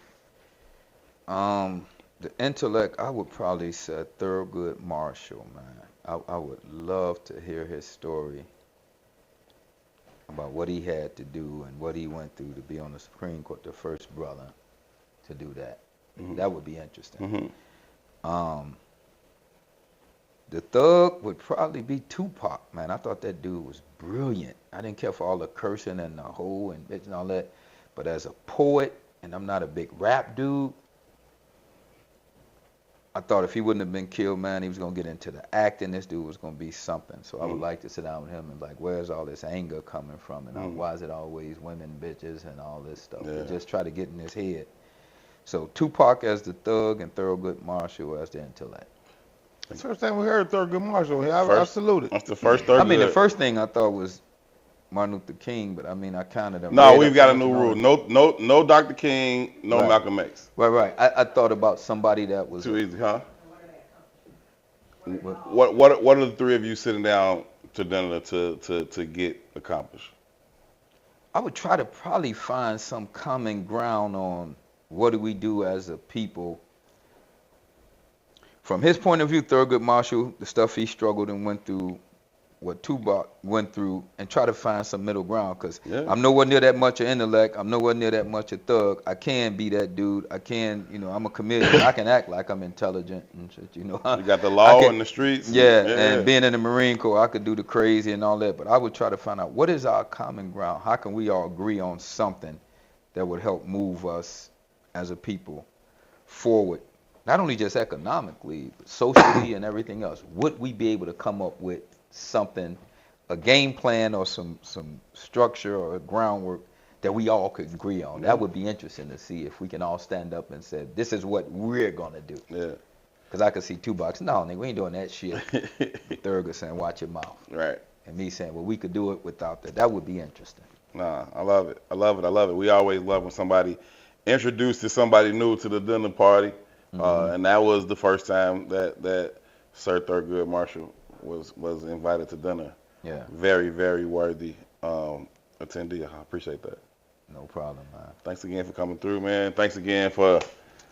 The intellect, I would probably say Thurgood Marshall, man. I would love to hear his story about what he had to do and what he went through to be on the Supreme Court, the first brother to do that. Mhm. That would be interesting. Mhm. The thug would probably be Tupac, man. I thought that dude was brilliant. I didn't care for all the cursing and the hoe and bitch and all that. But as a poet, and I'm not a big rap dude, I thought if he wouldn't have been killed, man, he was going to get into the acting. This dude was going to be something. So I would like to sit down with him and like, where's all this anger coming from? And why is it always women, bitches, and all this stuff? Yeah. Just try to get in his head. So Tupac as the thug and Thurgood Marshall as the intellect. That's the first time we heard Thurgood Marshall. I salute it. That's the first Thurgood. I mean, the first thing I thought was Martin Luther King, but I mean, I kind of... No, we've got a new rule. No Dr. King, no Right. Malcolm X. Right. I thought about somebody that was... Too easy, huh? What are the three of you sitting down to dinner to get accomplished? I would try to probably find some common ground on what do we do as a people. From his point of view, Thurgood Marshall, the stuff he struggled and went through, what Tupac went through, and try to find some middle ground. Because I'm nowhere near that much of intellect. I'm nowhere near that much of thug. I can be that dude. I can, I'm a chameleon. I can act like I'm intelligent and shit, You got the law in the streets. Yeah, and being in the Marine Corps, I could do the crazy and all that. But I would try to find out what is our common ground. How can we all agree on something that would help move us as a people forward? Not only just economically, but socially and everything else. Would we be able to come up with something, a game plan or some structure or groundwork that we all could agree on? That would be interesting to see if we can all stand up and say, this is what we're going to do. Yeah. Because I could see Tupac, no, nigga, we ain't doing that shit. Thurgood saying, watch your mouth. Right. And me saying, well, we could do it without that. That would be interesting. Nah, I love it. We always love when somebody introduces somebody new to the dinner party. And that was the first time that Sir Thurgood Marshall was invited to dinner. Yeah. Very, very worthy attendee. I appreciate that. No problem, man. Thanks again for coming through, man. Thanks again for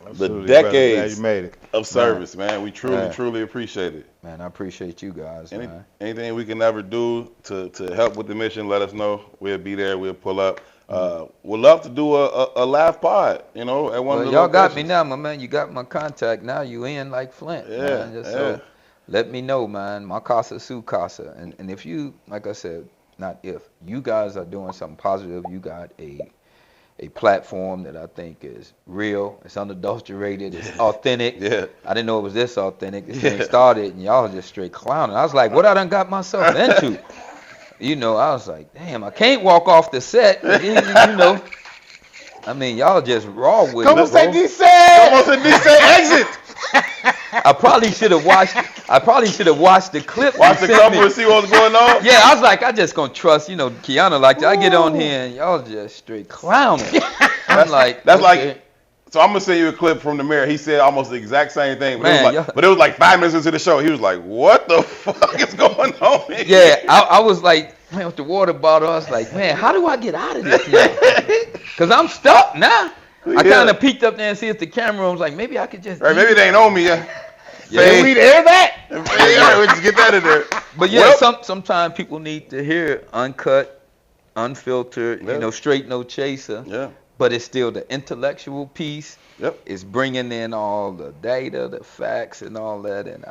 Absolutely, the decades you made it. of service, man. We truly appreciate it. Man, I appreciate you guys, man. Anything we can ever do to help with the mission, let us know. We'll be there. We'll pull up. We'd love to do a live pod, at one of the y'all got locations. me now, my man. You got my contact now. You in like Flint, man. Just so let me know, man. My casa, su casa. And if you, like I said, not if, you guys are doing something positive, you got a platform that I think is real, it's unadulterated, it's authentic. Yeah. I didn't know it was this authentic. This thing started and y'all just straight clowning. I was like, what I done got myself into? I was like, damn, I can't walk off the set. I mean, y'all just raw with it. Como se dice? Exit. I probably should have watched the clip. Watch the couple and see what's going on. Yeah, I was like, I just gonna trust, Kiana like that. I get on here and y'all just straight clowning. I'm like, that's okay. like. So I'm gonna send you a clip from the mirror. He said almost the exact same thing, but, Man, it was like 5 minutes into the show. He was like, "What the fuck is going on here?" Yeah, I was like, man, with the water bottle, I was like, man, how do I get out of this now? Because I'm stuck now. I kind of peeked up there and see if the camera was like, maybe I could just. Right, maybe they ain't on me yet. Can we air that? Yeah, we just get that in there. But yeah, sometimes people need to hear uncut, unfiltered, straight, no chaser. Yeah. But it's still the intellectual piece. Yep. It's bringing in all the data, the facts, and all that. And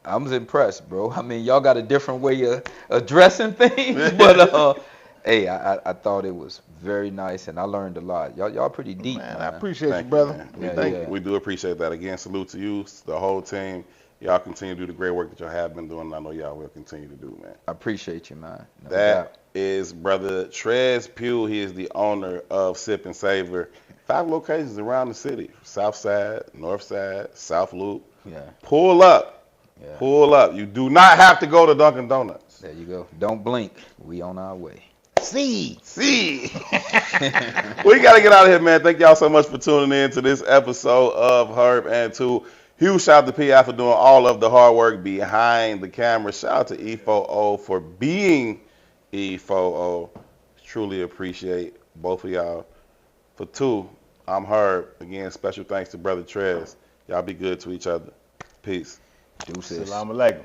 I was impressed, bro. I mean, y'all got a different way of addressing things, but hey, I thought it was very nice, and I learned a lot. Y'all pretty deep, man. I appreciate Thank you, brother. You. We do appreciate that. Again, salute to you, the whole team. Y'all continue to do the great work that y'all have been doing, and I know y'all will continue to do, man. I appreciate you, man. No That doubt. is brother Trez Pugh. He is the owner of Sip Savor. 5 locations around the city: South Side, North Side, South Loop. Yeah. Pull up. Yeah. Pull up. You do not have to go to Dunkin' Donuts. There you go. Don't blink. We on our way. See. We got to get out of here, man. Thank y'all so much for tuning in to this episode of Herb and Two. Huge shout out to P.I. for doing all of the hard work behind the camera. Shout out to E4O for being E4O. Truly appreciate both of y'all. For 2, I'm Herb. Again, special thanks to Brother Trez. Y'all be good to each other. Peace. Deuces. Assalamu alaikum.